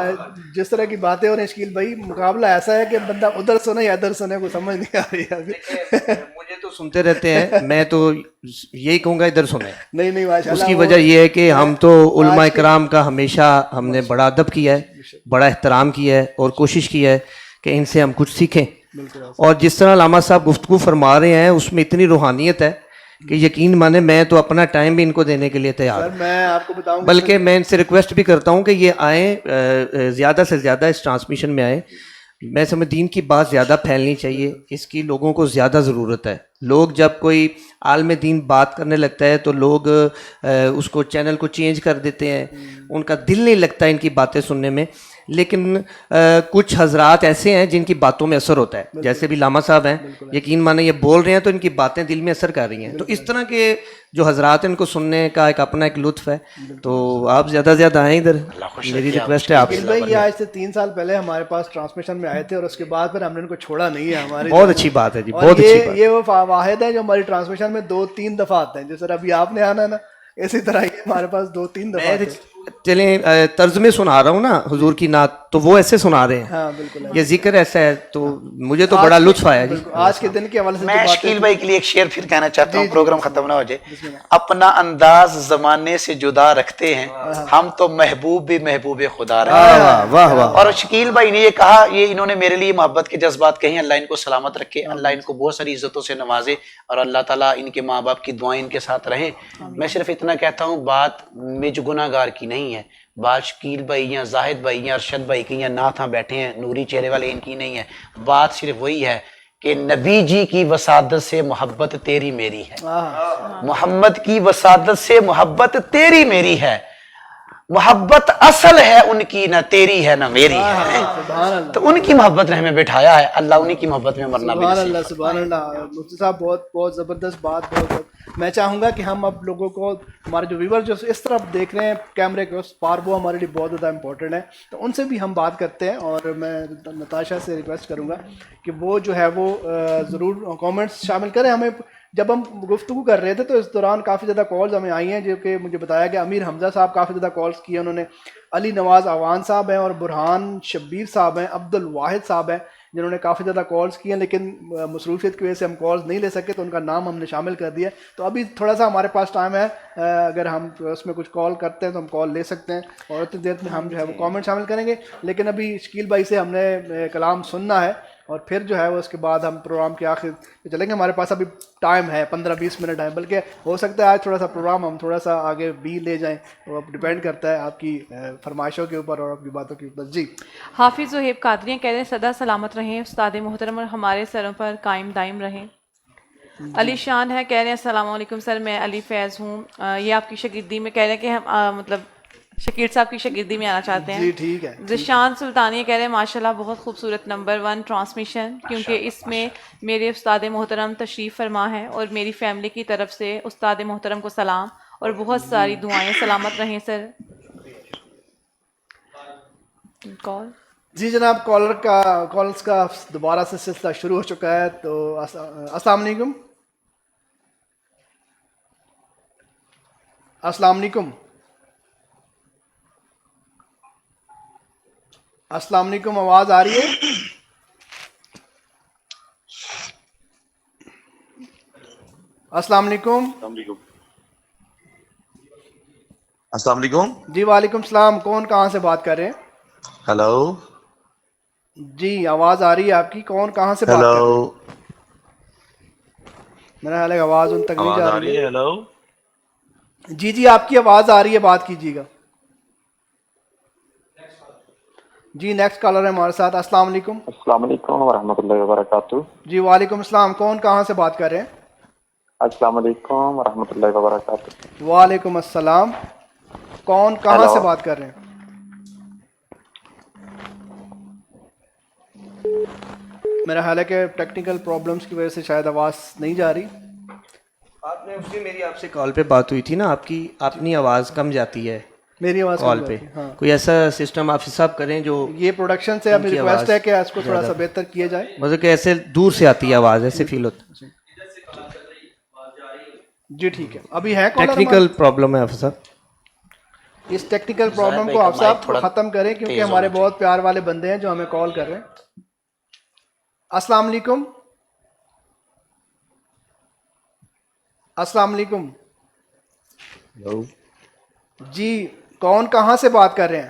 جس طرح کی باتیں ہو رہی ہیں شکیل بھائی، مقابلہ ایسا ہے کہ بندہ ادھر سنے یا ادھر سنے کو سمجھ نہیں آ رہی ہے. مجھے تو سنتے رہتے ہیں، میں تو یہی کہوں گا ادھر سنیں. نہیں اس کی وجہ یہ ہے کہ ہم تو علماء کرام کا ہمیشہ ہم نے بڑا ادب کیا ہے، بڑا احترام کیا ہے اور کوشش کی ہے کہ ان سے ہم کچھ سیکھیں. اور جس طرح علامہ صاحب گفتگو فرما رہے ہیں اس میں اتنی روحانیت ہے کہ یقین مانے میں تو اپنا ٹائم بھی ان کو دینے کے لیے تیار ہوں. میں آپ کو بتاؤں بلکہ میں ان سے ریکویسٹ بھی کرتا ہوں کہ یہ آئیں، زیادہ سے زیادہ اس ٹرانسمیشن میں آئیں. میں سمجھ دین کی بات زیادہ پھیلنی چاہیے، اس کی لوگوں کو زیادہ ضرورت ہے. لوگ جب کوئی عالم دین بات کرنے لگتا ہے تو لوگ اس کو چینل کو چینج کر دیتے ہیں، ان کا دل نہیں لگتا ان کی باتیں سننے میں. لیکن کچھ حضرات ایسے ہیں جن کی باتوں میں اثر ہوتا ہے, جیسے بھی لاما صاحب ہیں, یقین مانیں یہ بول رہے ہیں تو ان کی باتیں دل میں اثر کر رہی ہیں. تو اس طرح کے جو حضرات ہیں ان کو سننے کا ایک اپنا ایک لطف ہے. تو آپ زیادہ سے زیادہ آئیں ادھر, میری ریکویسٹ ہے آپ سے. یہ آج سے 3 سال پہلے ہمارے پاس ٹرانسمیشن میں آئے تھے اور اس کے بعد پھر ہم نے ان کو چھوڑا نہیں ہے. ہماری بہت اچھی بات ہے جی, بہت اچھی بات. یہ وہ واحد ہے جو ہماری ٹرانسمیشن میں 2-3 دفعہ آتے ہیں. جیسے ابھی آپ نے آنا ہے نا, اسی طرح یہ ہمارے پاس 2-3 دفعہ آتے ہیں. چلیں طرز میں سنا رہا ہوں نا حضور کی نعت, تو وہ ایسے سنا رہے ہیں. ہاں بالکل, یہ ذکر ایسا ہے تو مجھے تو بڑا لطف آیا جی. آج کے دن کے حوالے سے میں شکیل بھائی کے لیے ایک شعر پھر کہنا چاہتا ہوں, پروگرام ختم نہ ہو جائے. اپنا انداز زمانے سے جدا رکھتے ہیں ہم تو محبوب بھی محبوب خدا رکھتے ہیں. اور شکیل بھائی نے یہ کہا, یہ انہوں نے میرے لیے محبت کے جذبات کہیں. اللہ ان کو سلامت رکھے, اللہ ان کو بہت ساری عزتوں سے نوازے, اور اللہ تعالیٰ ان کے ماں باپ کی دعائیں ان کے ساتھ رہیں. میں صرف اتنا کہتا ہوں, بات مجھ گناہ گار کی نہیں ہے, بات شکیل بھائی یا زاہد بھائی یا ارشد بھائی کی یا نعت ہاں بیٹھے ہیں نوری چہرے والے ان کی نہیں ہے. بات صرف وہی ہے کہ نبی جی کی وسادت سے محبت تیری میری ہے, محمد کی وسادت سے محبت تیری میری ہے, محبت اصل ہے ان کی, نہ تیری ہے نہ میری ہے. تو ان کی محبت نے ہمیں بٹھایا ہے, اللہ انہی کی محبت میں مرنا بھی نصیب. سبحان اللہ. مفتی صاحب بہت بہت زبردست بات. بہت میں چاہوں گا کہ ہم اب لوگوں کو, ہمارے جو ویور جو اس طرف دیکھ رہے ہیں کیمرے کے اس پار, وہ ہمارے لیے بہت زیادہ امپورٹنٹ ہے, تو ان سے بھی ہم بات کرتے ہیں. اور میں نتاشا سے ریکویسٹ کروں گا کہ وہ جو ہے وہ ضرور کامنٹس شامل کریں. ہمیں جب ہم گفتگو کر رہے تھے تو اس دوران کافی زیادہ کالز ہمیں آئی ہیں, جو کہ مجھے بتایا گیا امیر حمزہ صاحب کافی زیادہ کالز کیے انہوں نے, علی نواز اعوان صاحب ہیں, اور برہان شبیر صاحب ہیں, عبد الواحد صاحب ہیں جنہوں نے کافی زیادہ کالز کیے ہیں, لیکن مصروفیت کی وجہ سے ہم کالز نہیں لے سکے, تو ان کا نام ہم نے شامل کر دیا. تو ابھی تھوڑا سا ہمارے پاس ٹائم ہے, اگر ہم اس میں کچھ کال کرتے ہیں تو ہم کال لے سکتے ہیں, اور اتنی دیر میں ہم جو ہے وہ کامنٹ شامل کریں گے. لیکن ابھی شکیل بھائی سے ہم نے کلام سننا ہے, اور پھر جو ہے وہ اس کے بعد ہم پروگرام کے آخر چلیں گے. ہمارے پاس ابھی ٹائم ہے 15-20 منٹ ہے, بلکہ ہو سکتا ہے آج تھوڑا سا پروگرام ہم تھوڑا سا آگے بھی لے جائیں, وہ اب ڈپینڈ کرتا ہے آپ کی فرمائشوں کے اوپر اور آپ کی باتوں کے اوپر. جی حافظ وہیب قادری کہہ رہے ہیں سدا سلامت رہیں استاد محترم, اور ہمارے سروں پر قائم دائم رہیں. علی شان ہے, کہہ رہے ہیں السلام علیکم سر, میں علی فیض ہوں. یہ آپ کی شاگردی میں کہہ رہے ہیں کہ ہم مطلب شکیل صاحب کی شاگردی میں آنا چاہتے ہیں. جی ٹھیک ہے. ذیشان سلطانی کہہ رہے ہیں ماشاءاللہ بہت خوبصورت نمبر 1 ٹرانسمیشن, کیونکہ اس میں میرے استاد محترم تشریف فرما ہے, اور میری فیملی کی طرف سے استاد محترم کو سلام اور بہت ساری دعائیں. سلامت رہیں سر. کال جی جناب, کالز کا دوبارہ سے سلسلہ شروع ہو چکا ہے. تو السلام علیکم. السلام علیکم. السلام علیکم, آواز آ رہی ہے؟ السلام علیکم. السلام علیکم. جی وعلیکم السلام. کون کہاں سے بات کر رہے ہیں؟ ہلو. جی آواز آ رہی ہے آپ کی. کون کہاں سے بات کر رہے ہیں؟ میرا خیال ہے آواز ان تک نہیں جا رہی ہے. ہلو. جی جی آپ کی آواز آ رہی ہے, بات کیجیے گا. جی نیکسٹ کالر ہے ہمارے ساتھ. السلام علیکم. السلام علیکم ورحمۃ اللہ وبرکاتہ. جی وعلیکم السلام. کون کہاں سے بات کر رہے ہیں؟ السلام علیکم ورحمۃ اللہ وبرکاتہ. وعلیکم السلام. کون کہاں سے بات کر رہے ہیں؟ میرا خیال ہے کہ ٹیکنیکل پرابلمس کی وجہ سے شاید آواز نہیں جا رہی. آپ نے اس میری آپ سے کال پہ بات ہوئی تھی نا, آپ کی اپنی آواز کم جاتی ہے میری آواز کال پہ. کوئی ایسا سسٹم آپ صاحب کریں جو یہ پروڈکشن سے اپنی ریکویسٹ ہے کہ اس کو تھوڑا سا بہتر کیا جائے. مطلب کہ ایسے دور سے آتی ہے آواز, ایسے فیل ہوتا ہے. جی ٹھیک ہے. ابھی ہے ٹیکنیکل پرابلم ہے آپ صاحب. اس ٹیکنیکل پرابلم کو آپ صاحب ختم کریں, کیونکہ ہمارے بہت پیار والے بندے ہیں جو ہمیں کال کر رہے ہیں. السلام علیکم. السلام علیکم. جی کون کہاں سے بات کر رہے ہیں؟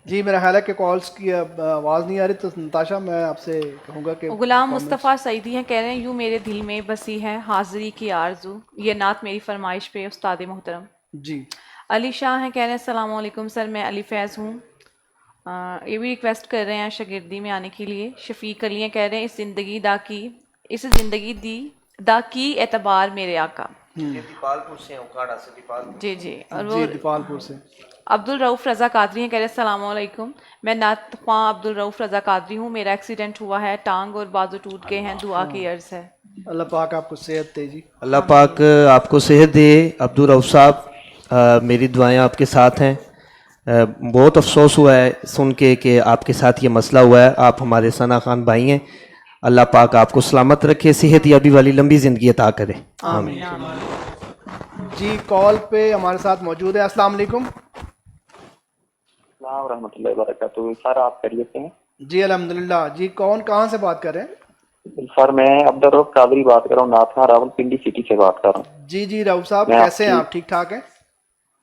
جی میرا خیال ہے کہ کالز کی آواز نہیں آ رہی, تو نتاشا میں آپ سے کہوں گا کہ غلام مصطفیٰ سعیدی ہیں, کہہ رہے ہیں یوں میرے دل میں بسی ہے حاضری کی آرزو, یہ نعت میری فرمائش پہ استاد محترم. جی علی شاہ ہیں, کہہ رہے ہیں السلام علیکم سر, میں علی فیض ہوں. یہ بھی ریکویسٹ کر رہے ہیں شاگردی میں آنے کے لیے. شفیق علی ہیں, کہہ رہے ہیں اس زندگی دی دا کی اعتبار میرے آقا. دیپالپور سے اکاڑا سے دیپالپور. جی جی. اور وہ جی دیپالپور سے عبد الرؤف رضا قادری ہیں، کہہ رہے السلام علیکم، میں نعت خواں عبد الرؤف رضا قادری ہوں، میرا ایکسیڈنٹ ہوا ہے، ٹانگ اور بازو ٹوٹ گئے ہیں، دعا کی عرض ہے. اللہ پاک آپ کو صحت دے جی. اللہ پاک آپ کو صحت دے عبد الرؤف صاحب، میری دعائیں آپ کے ساتھ ہیں. بہت افسوس ہوا ہے سن کے کہ آپ کے ساتھ یہ مسئلہ ہوا ہے. آپ ہمارے ثنا خان بھائی ہیں، اللہ پاک آپ کو سلامت رکھے، صحت یابی والی لمبی زندگی عطا کرے. آمین. جی کال پہ ہمارے ساتھ موجود ہے. السلام علیکم. السلام ورحمۃ اللہ وبرکاتہ. سر آپ خیریت سے ہیں؟ جی الحمدللہ. جی کون کہاں سے بات کر رہے ہیں؟ سر میں عبد الرؤف قادری بات کر رہا ہوں، ناتھا راول پنڈی سٹی سے بات کر رہا ہوں. جی جی رؤف صاحب کیسے ہیں آپ؟ ٹھیک ٹھاک ہیں؟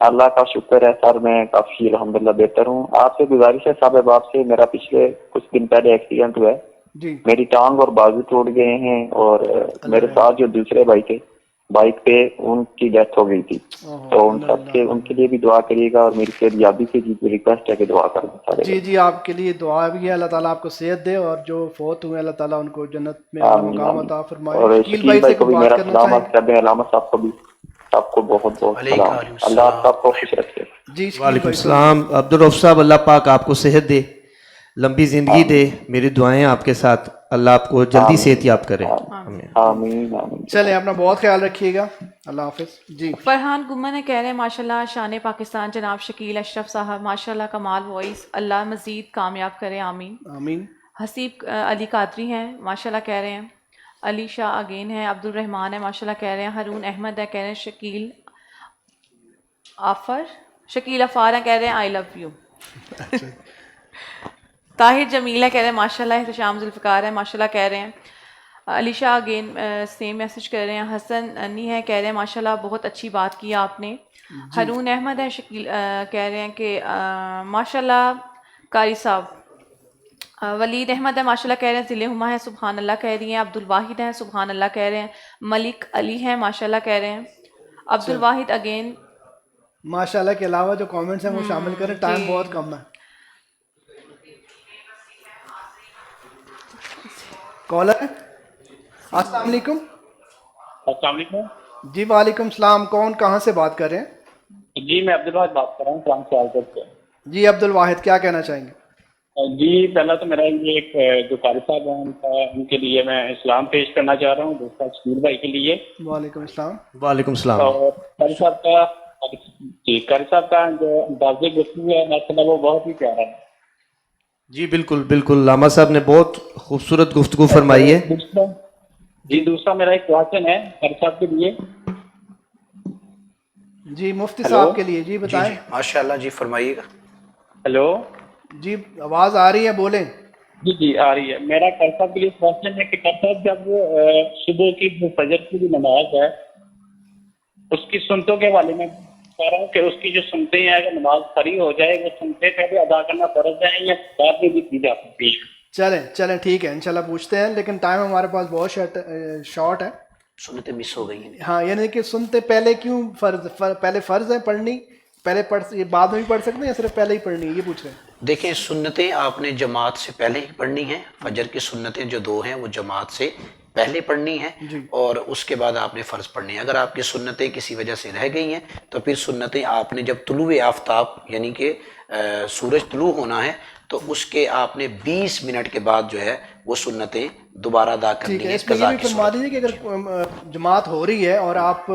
اللہ کا شکر ہے سر، میں کافی الحمدللہ بہتر ہوں. آپ سے گزارش ہے صاحب آپ سے، میرا پچھلے کچھ دن پہلے ایکسیڈنٹ ہوا ہے، جی میری ٹانگ اور بازو ٹوٹ گئے ہیں، اور میرے ساتھ جو دوسرے بھائی تھے بائک پہ ان کی ڈیتھ ہو گئی تھی. تو ان کے لیے بھی دعا کریے گا، اور میری صحت یابی سے جی ریکویسٹ ہے کہ دعا کر دیں. جی جی آپ کے لیے دعا بھی ہے، اللہ تعالیٰ آپ کو صحت دے، اور جو فوت ہوئے اللہ تعالیٰ ان کو جنت میں مقام عطا فرمائے. اور شکیل شکیل بھائی کو بھی بات میرا کرنا سلام چاہیں عرض کر دیں، علامہ صاحب کو بھی، سب کو بہت بہت سلام. اللہ آپ سب کو خوش رکھے. جی شکیل وعلیکم بھائی السلام. عبد الرؤف صاحب اللہ پاک آپ کو صحت دے، لمبی زندگی دے، میری دعائیں آپ کے ساتھ، اللہ آپ کو جلدی صحت یاب کرے. آمین آمین. چلیں اپنا بہت خیال رکھیے گا. اللہ حافظ. جی فرحان گمن ہے، کہہ رہے ہیں ماشاءاللہ شان پاکستان جناب شکیل اشرف صاحب، ماشاءاللہ کمال وائس، اللہ مزید کامیاب کرے. آمین آمین. حسیب علی قادری ہیں ماشاءاللہ کہہ رہے ہیں، علی شاہ اگین ہے، عبد الرحمان ہے ماشاءاللہ کہہ رہے ہیں، ہارون احمد ہے کہہ رہے ہیں، شکیل افار ہے کہہ رہے ہیں آئی لو یو. طاہر جمیل ہے کہہ رہے ہیں ماشاءاللہ، احتشام ذوالفقار ہے ماشاءاللہ کہہ رہے ہیں، Ali Shah again same message کر رہے ہیں، حسن انی ہے کہہ رہے ہیں ماشاءاللہ بہت اچھی بات کی آپ نے. ہارون احمد ہے شکیل کہہ رہے ہیں کہ ماشاءاللہ قاری صاحب. ولید احمد ہے ماشاءاللہ کہہ رہے ہیں، ضلع ہما ہے سبحان اللہ کہہ رہی ہیں، عبد الواحد ہے سبحان اللہ کہہ رہے ہیں، ملک علی ہے ماشاءاللہ کہہ رہے ہیں، عبد الواحد اگین. ماشاءاللہ کے علاوہ جو کامنٹس ہیں وہ شامل کریں، ٹائم بہت کم ہے. کالر السلام علیکم. السلام علیکم. جی وعلیکم السلام. کون کہاں سے بات کر رہے ہیں؟ جی میں عبد الواحد بات کر رہا ہوں فرام سیالکوٹ سے. جی عبد الواحد کیا کہنا چاہیں گے؟ جی پہلا تو میرا یہ ایک جو قاری صاحب ہیں ان کے لیے میں اسلام پیش کرنا چاہ رہا ہوں، دوسرا شکیل بھائی کے لیے. وعلیکم السلام. وعلیکم السلام. اور قاری صاحب کا جو انداز گفتگو ہے ماشاءاللہ وہ بہت ہی پیارا ہے. جی بالکل بالکل، علامہ صاحب نے بہت خوبصورت گفتگو فرمائی ہے. جی دوسرا میرا ایک کوشچن ہے قاری صاحب کے لیے. جی مفتی صاحب کے لیے. جی بتائیں. ماشاءاللہ جی فرمائیے گا. ہیلو جی آواز آ رہی ہے، بولیں. جی جی آ رہی ہے. میرا قاری صاحب کے لیے کوشچن ہے کہ قاری صاحب جب صبح کی جو فجر کی جو نماز ہے اس کی سنتوں کے حوالے میں کہہ رہا ہوں کہ اس کی جو سنتے ہیں اگر نماز فری ہو جائے وہ سنتے پہلے ادا کرنا فرض ہے یا بعد میں بھی کی جا سکتی ہے؟ چلیں ٹھیک ہے انشاءاللہ پوچھتے ہیں، لیکن ٹائم ہمارے پاس بہت شارٹ ہے. سنتیں مس ہو گئی ہیں. ہاں یعنی کہ سنتے پہلے کیوں پہلے فرض ہے پڑھنی، پہلے یہ بعد میں بھی پڑھ سکتے ہیں یا صرف پہلے ہی پڑھنی ہے، یہ پوچھ رہے ہیں. دیکھیں سنتیں آپ نے جماعت سے پہلے ہی پڑھنی ہیں. فجر کی سنتیں جو 2 ہیں وہ جماعت سے پہلے پڑھنی ہیں اور اس کے بعد آپ نے فرض پڑھنی ہے. اگر آپ کی سنتیں کسی وجہ سے رہ گئی ہیں تو پھر سنتیں آپ نے جب طلوع آفتاب یعنی کہ سورج طلوع ہونا ہے تو اس کے آپ نے 20 منٹ کے بعد جو ہے وہ سنتیں دوبارہ ادا کرنی ہیں. اس میں یہ بھی فرما دیجیے کہ اگر جماعت ہو رہی ہے اور آپ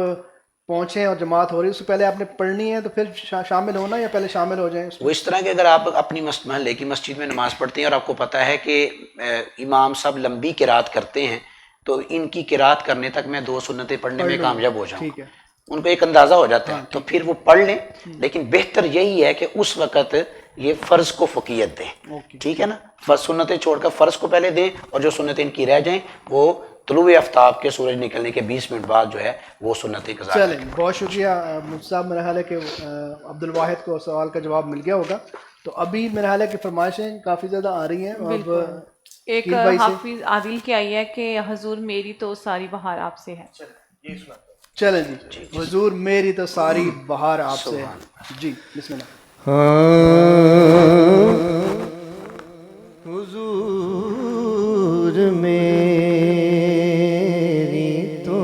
پہنچیں اور جماعت ہو رہی ہے اس سے پہلے آپ نے پڑھنی ہے تو پھر شامل ہونا یا پہلے شامل ہو جائیں؟ وہ اس طرح کہ اگر آپ اپنی محلے کی مسجد میں نماز پڑھتے ہیں اور آپ کو پتہ ہے کہ امام صاحب لمبی قرات کرتے ہیں تو ان کی قرات کرنے تک میں 2 سنتیں پڑھنے میں کامیاب ہو جاؤں، ان کو ایک اندازہ ہو جاتا ہے تو پھر وہ پڑھ لیں. لیکن بہتر یہی ہے کہ اس وقت یہ فرض کو فوقیت دیں. ٹھیک ہے نا، فرض سنتیں چھوڑ کر فرض کو پہلے دیں اور جو سنتیں ان کی رہ جائیں وہ طلوع آفتاب کے سورج نکلنے کے 20 منٹ بعد جو ہے وہ سنتیں قضا کریں. چلیں بہت شکریہ مفتی صاحب. میرا خیال ہے کہ عبد الواحد کو سوال کا جواب مل گیا ہوگا. تو ابھی میرا خیال ہے کہ فرمائشیں کافی زیادہ آ رہی ہیں. اب ایک حافظ عادل کی آئی ہے کہ حضور میری تو ساری بہار آپ سے ہے. چلیں جی حضور میری تو ساری بہار آپ سے ہے. جی بسم اللہ. حضور میری تو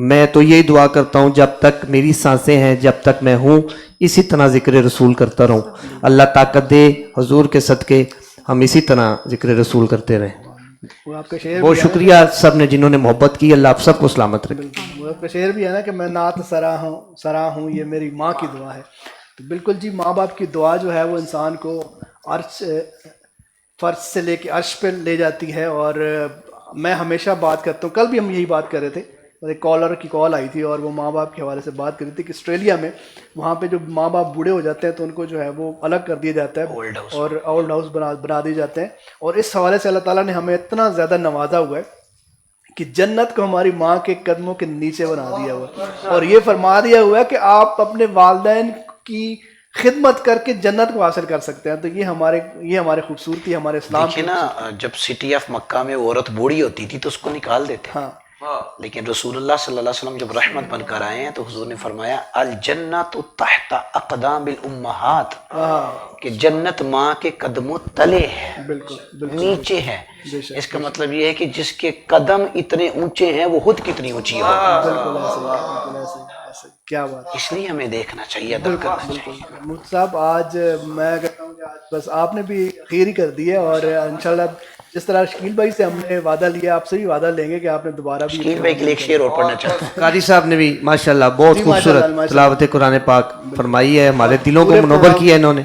میں تو یہی دعا کرتا ہوں جب تک میری سانسیں ہیں, جب تک میں ہوں, اسی طرح ذکر رسول کرتا رہوں. اللہ طاقت دے حضور کے صدقے ہم اسی طرح ذکر رسول کرتے رہیں. بہت شکریہ سب نے جنہوں نے محبت کی. اللہ آپ سب کو سلامت رکھے. وہ آپ کا شعر بھی ہے نا کہ میں نعت سرا ہوں یہ میری ماں کی دعا ہے. تو بالکل جی, ماں باپ کی دعا جو ہے وہ انسان کو عرش فرش سے لے کے عرش پہ لے جاتی ہے. اور میں ہمیشہ بات کرتا ہوں, کل بھی ہم یہی بات کر رہے تھے, ایک کالر کی کال آئی تھی اور وہ ماں باپ کے حوالے سے بات کر رہی تھی کہ آسٹریلیا میں وہاں پہ جو ماں باپ بوڑھے ہو جاتے ہیں تو ان کو جو ہے وہ الگ کر دیا جاتا ہے اور اولڈ ہاؤس بنا دیے جاتے ہیں. اور اس حوالے سے اللہ تعالیٰ نے ہمیں اتنا زیادہ نوازا ہوا ہے کہ جنت کو ہماری ماں کے قدموں کے نیچے بنا دیا ہوا ہے, اور یہ فرما دیا ہوا ہے کہ آپ اپنے والدین کی خدمت کر کے جنت کو حاصل کر سکتے ہیں. تو یہ ہمارے خوبصورتی, ہمارے اسلام. دیکھیں نا, جب سٹی آف مکہ میں عورت بوڑھی ہوتی تھی تو اس کو نکال دیتے, لیکن رسول اللہ صلی اللہ علیہ وسلم جب رحمت بن کر آئے ہیں تو حضور نے فرمایا الجنت تحت اقدام الامہات, کہ جنت ماں کے قدموں تلے ہے, نیچے ہے. اس کا مطلب یہ ہے کہ جس کے قدم اتنے اونچے ہیں وہ خود کتنی اونچی ہو. کیا بات, اس لیے ہمیں دیکھنا چاہیے, ادب کرنا چاہیے. مفتی صاحب آج میں کہتا ہوں کہ آج بس آپ نے بھی خیر ہی کر دی ہے, اور انشاءاللہ جس طرح شکیل بھائی سے ہم نے وعدہ لیا, آپ سے بھی وعدہ لیں گے کہ آپ نے دوبارہ بھی. شکیل بھائی کے لیے ایک شعر اور پڑھنا چاہتا ہوں. قاری صاحب نے بھی ماشاءاللہ بہت خوبصورت تلاوت قرآن پاک فرمائی ہے, ہمارے دلوں کو منور کیا ہے انہوں نے.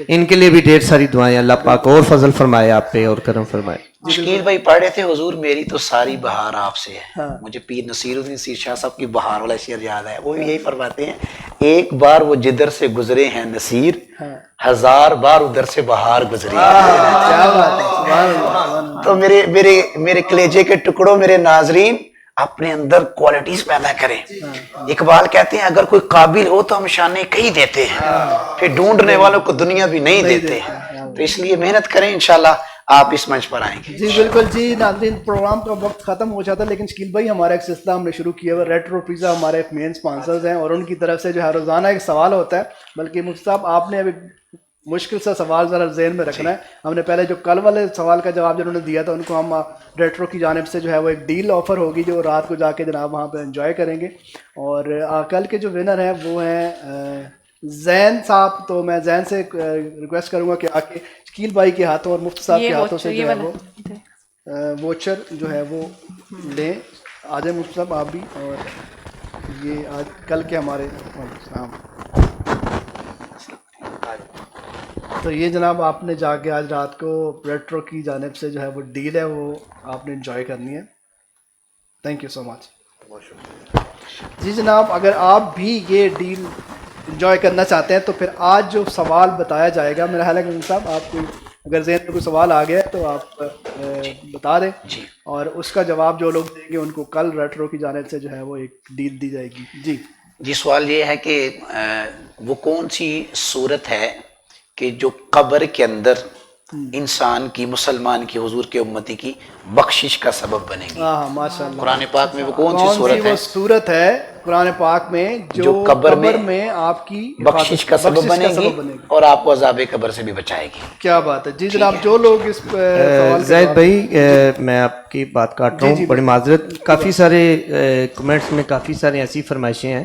ان کے لیے بھی ڈھیر ساری دعائیں, اللہ پاک اور فضل فرمائے آپ پہ اور کرم فرمائے. شکیل بھائی پڑھ رہے تھے حضور میری تو ساری بہار آپ سے ہے. مجھے پیر نصیر الدین سیر شاہ صاحب کی بہار والا شعر یاد ہے. وہ یہی فرماتے ہیں, ایک بار وہ جدھر سے گزرے ہیں نصیر, ہزار بار ادھر سے بہار گزری. تو میرے کلیجے کے ٹکڑوں, میرے ناظرین, اپنے اندر کوالٹیز پیدا کریں. اقبال کہتے ہیں اگر کوئی قابل ہو تو ہم شانے کہیں دیتے ہیں, پھر ڈھونڈنے والوں کو دنیا بھی نہیں دیتے ہیں. تو اس لیے محنت کریں, انشاءاللہ آپ اس منچ پر آئیں گے. جی بالکل جی. ناظرین, پروگرام کا وقت ختم ہو جاتا, لیکن شکیل بھائی ہمارا ایک سلسلہ ہم نے شروع کیا ہے, ریٹرو پیزا ہمارے مین اسپانسرز ہیں, اور ان کی طرف سے جو ہے روزانہ ایک سوال ہوتا ہے. بلکہ مفتی صاحب آپ نے ابھی مشکل سا سوال ذرا ذہن میں رکھنا ہے. ہم نے پہلے جو کل والے سوال کا جواب جنہوں نے دیا تھا ان کو ہم ریٹرو کی جانب سے جو ہے وہ ایک ڈیل آفر ہوگی جو رات کو جا کے جناب وہاں پہ انجوائے کریں گے. اور کل کے جو ونر ہیں وہ ہیں زین صاحب. تو میں زین سے ریکویسٹ کروں گا کہ آ کے شکیل بھائی کے ہاتھوں اور مفتی صاحب کے ہاتھوں سے جو ہے وہ ووچر جو ہے وہ لیں. آ جائیں مفتی صاحب آپ بھی, اور یہ آج کل کے ہمارے تو یہ جناب آپ نے جا کے آج رات کو ریٹرو کی جانب سے جو ہے وہ ڈیل ہے وہ آپ نے انجوائے کرنی ہے. تھینک یو سو مچ. جی جناب, اگر آپ بھی یہ ڈیل انجوائے کرنا چاہتے ہیں تو پھر آج جو سوال بتایا جائے گا, میرا خیال ہے کہ صاحب آپ کو اگر ذہن میں کوئی سوال آ گیا تو آپ بتا دیں, اور اس کا جواب جو لوگ دیں گے ان کو کل ریٹرو کی جانب سے جو ہے وہ ایک ڈیل دی جائے گی. جی سوال یہ ہے کہ وہ کون سی صورت ہے کہ جو قبر کے اندر انسان کی, مسلمان کی, حضور کے امتی کی بخشش کا سبب بنے گی؟ ماشاءاللہ. قرآن پاک میں وہ کون سی صورت ہے قرآن پاک میں جو قبر میں آپ کی بخشش کا سبب بنے گی اور آپ کو عذاب قبر سے بھی بچائے گی؟ کیا بات ہے. جی جناب, جو لوگ اس زید بھائی, میں آپ کی بات کاٹ رہا ہوں, بڑی معذرت. کافی سارے کمنٹس میں کافی ساری ایسی فرمائشیں ہیں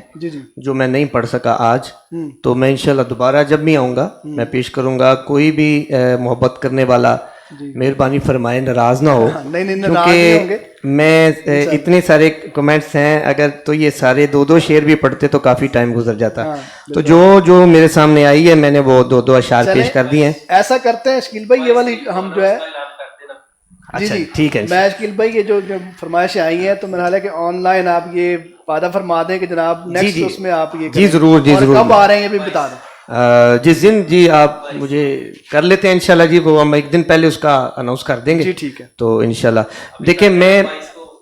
جو میں نہیں پڑھ سکا آج, تو میں انشاءاللہ دوبارہ جب بھی آؤں گا میں پیش کروں گا. کوئی بھی محبت کرنے والا مہربانی فرمائے ناراض نہ ہو, کیونکہ میں اتنے سارے کمنٹس ہیں, اگر تو یہ سارے دو شعر بھی پڑھتے تو کافی ٹائم گزر جاتا. تو جو میرے سامنے آئی ہے میں نے وہ دو اشعار پیش کر دیے ہیں. ایسا کرتے ہیں شکیل بھائی, یہ والی ہم جو ہے جی ٹھیک ہے, میں شکیل بھائی یہ جو فرمائشیں آئی ہیں تو میرا خیال ہے کہ آن لائن آپ یہ وعدہ فرما دیں کہ جناب نیکسٹ اس میں آپ یہ جی ضرور, جی ضرور. کب آ رہے ہیں یہ بھی بتا دیں. جس دن جی آپ مجھے کر لیتے ہیں انشاءاللہ, جی وہ ہم ایک دن پہلے اس کا اناؤنس کر دیں گے. جی ٹھیک ہے. تو انشاءاللہ دیکھیں, میں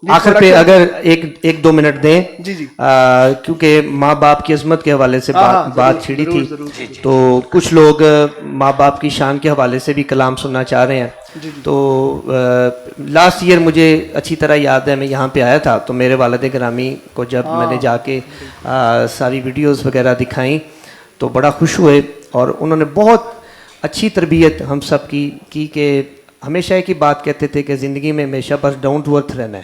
آخر پہ اگر ایک دو منٹ دیں, کیونکہ ماں باپ کی عظمت کے حوالے سے بات چھڑی تھی, تو کچھ لوگ ماں باپ کی شان کے حوالے سے بھی کلام سننا چاہ رہے ہیں. تو لاسٹ ایئر مجھے اچھی طرح یاد ہے, میں یہاں پہ آیا تھا تو میرے والد گرامی کو جب میں نے جا کے ساری ویڈیوز وغیرہ دکھائیں تو بڑا خوش ہوئے, اور انہوں نے بہت اچھی تربیت ہم سب کی کہ ہمیشہ ایک ہی بات کہتے تھے کہ زندگی میں ہمیشہ بس ڈاؤن ٹو ارتھ رہنا ہے.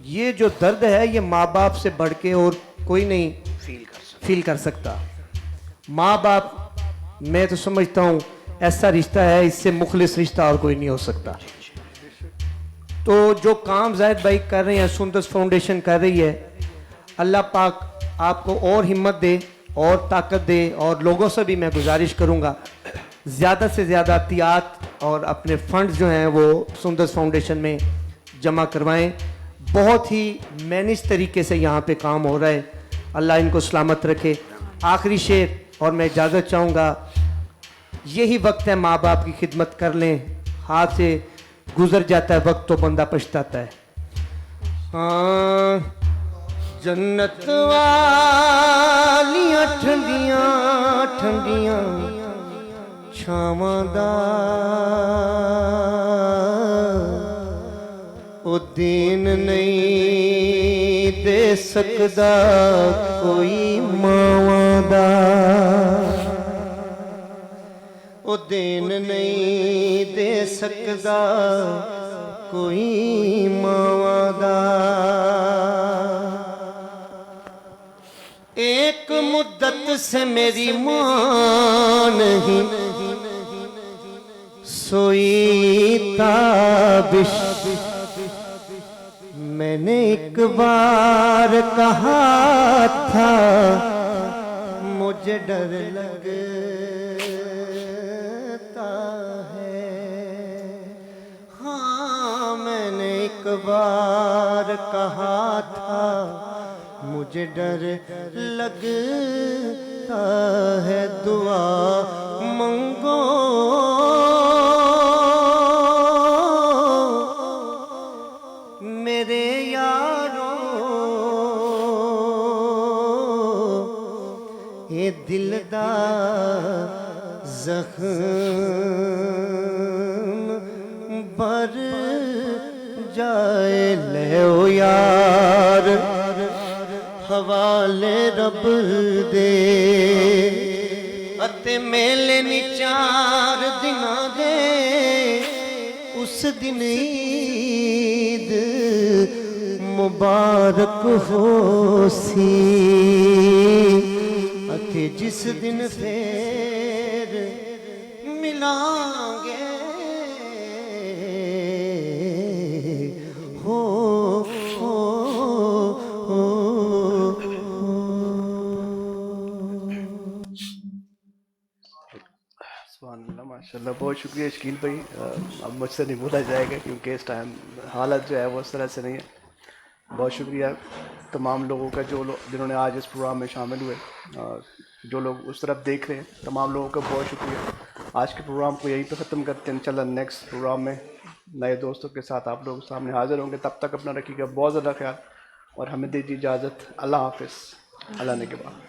یہ جو درد ہے یہ ماں باپ سے بڑھ کے اور کوئی نہیں فیل کر سکتا. ماں باپ میں تو سمجھتا ہوں ایسا رشتہ ہے اس سے مخلص رشتہ اور کوئی نہیں ہو سکتا. تو جو کام زاہد بھائی کر رہے ہیں, سندس فاؤنڈیشن کر رہی ہے, اللہ پاک آپ کو اور ہمت دے اور طاقت دے. اور لوگوں سے بھی میں گزارش کروں گا زیادہ سے زیادہ عطیات اور اپنے فنڈز جو ہیں وہ سندس فاؤنڈیشن میں جمع کروائیں. بہت ہی مینج طریقے سے یہاں پہ کام ہو رہا ہے. اللہ ان کو سلامت رکھے. آخری شعر اور میں اجازت چاہوں گا, یہی وقت ہے ماں باپ کی خدمت کر لیں, ہاتھ سے گزر جاتا ہے وقت تو بندہ پچھتاتا ہے. ہاں جنت والیاں ٹھنڈیاں ٹھنڈیاں چھاواں دا او دین نہیں دے سکدا کوئی ماواں دا, او دین نہیں دے سکدا کوئی ماواں دا. ایک مدت سے میری ماں نہیں سوئی تابش, میں نے ایک بار کہا تھا مجھے ڈر لگتا ہے. ہاں میں نے ایک بار کہا تھا مجھے ڈر لگتا ہے. دعا منگو میرے یارو, اے دل دا زخم بھر جائے. لے یار حوالے رب دے اتے میلے نی 4 دناں دے, اس دن عید مبارک ہو سی اتے جس دن پھر ملان گے ماشاء اللہ. بہت شکریہ شکیل بھائی. اب مجھ سے نہیں بولا جائے گا کیونکہ اس ٹائم حالت جو ہے وہ اس طرح سے نہیں ہے. بہت شکریہ تمام لوگوں کا جو جنہوں نے آج اس پروگرام میں شامل ہوئے, اور جو لوگ اس طرف دیکھ رہے ہیں تمام لوگوں کا بہت شکریہ. آج کے پروگرام کو یہیں پہ ختم کرتے ہیں. انشاءاللہ نیکسٹ پروگرام میں نئے دوستوں کے ساتھ آپ لوگوں کے سامنے حاضر ہوں گے. تب تک اپنا رکھیے گا بہت زیادہ خیال اور ہمیں دیجیے اجازت. اللہ حافظ. اللہ نے کے بعد.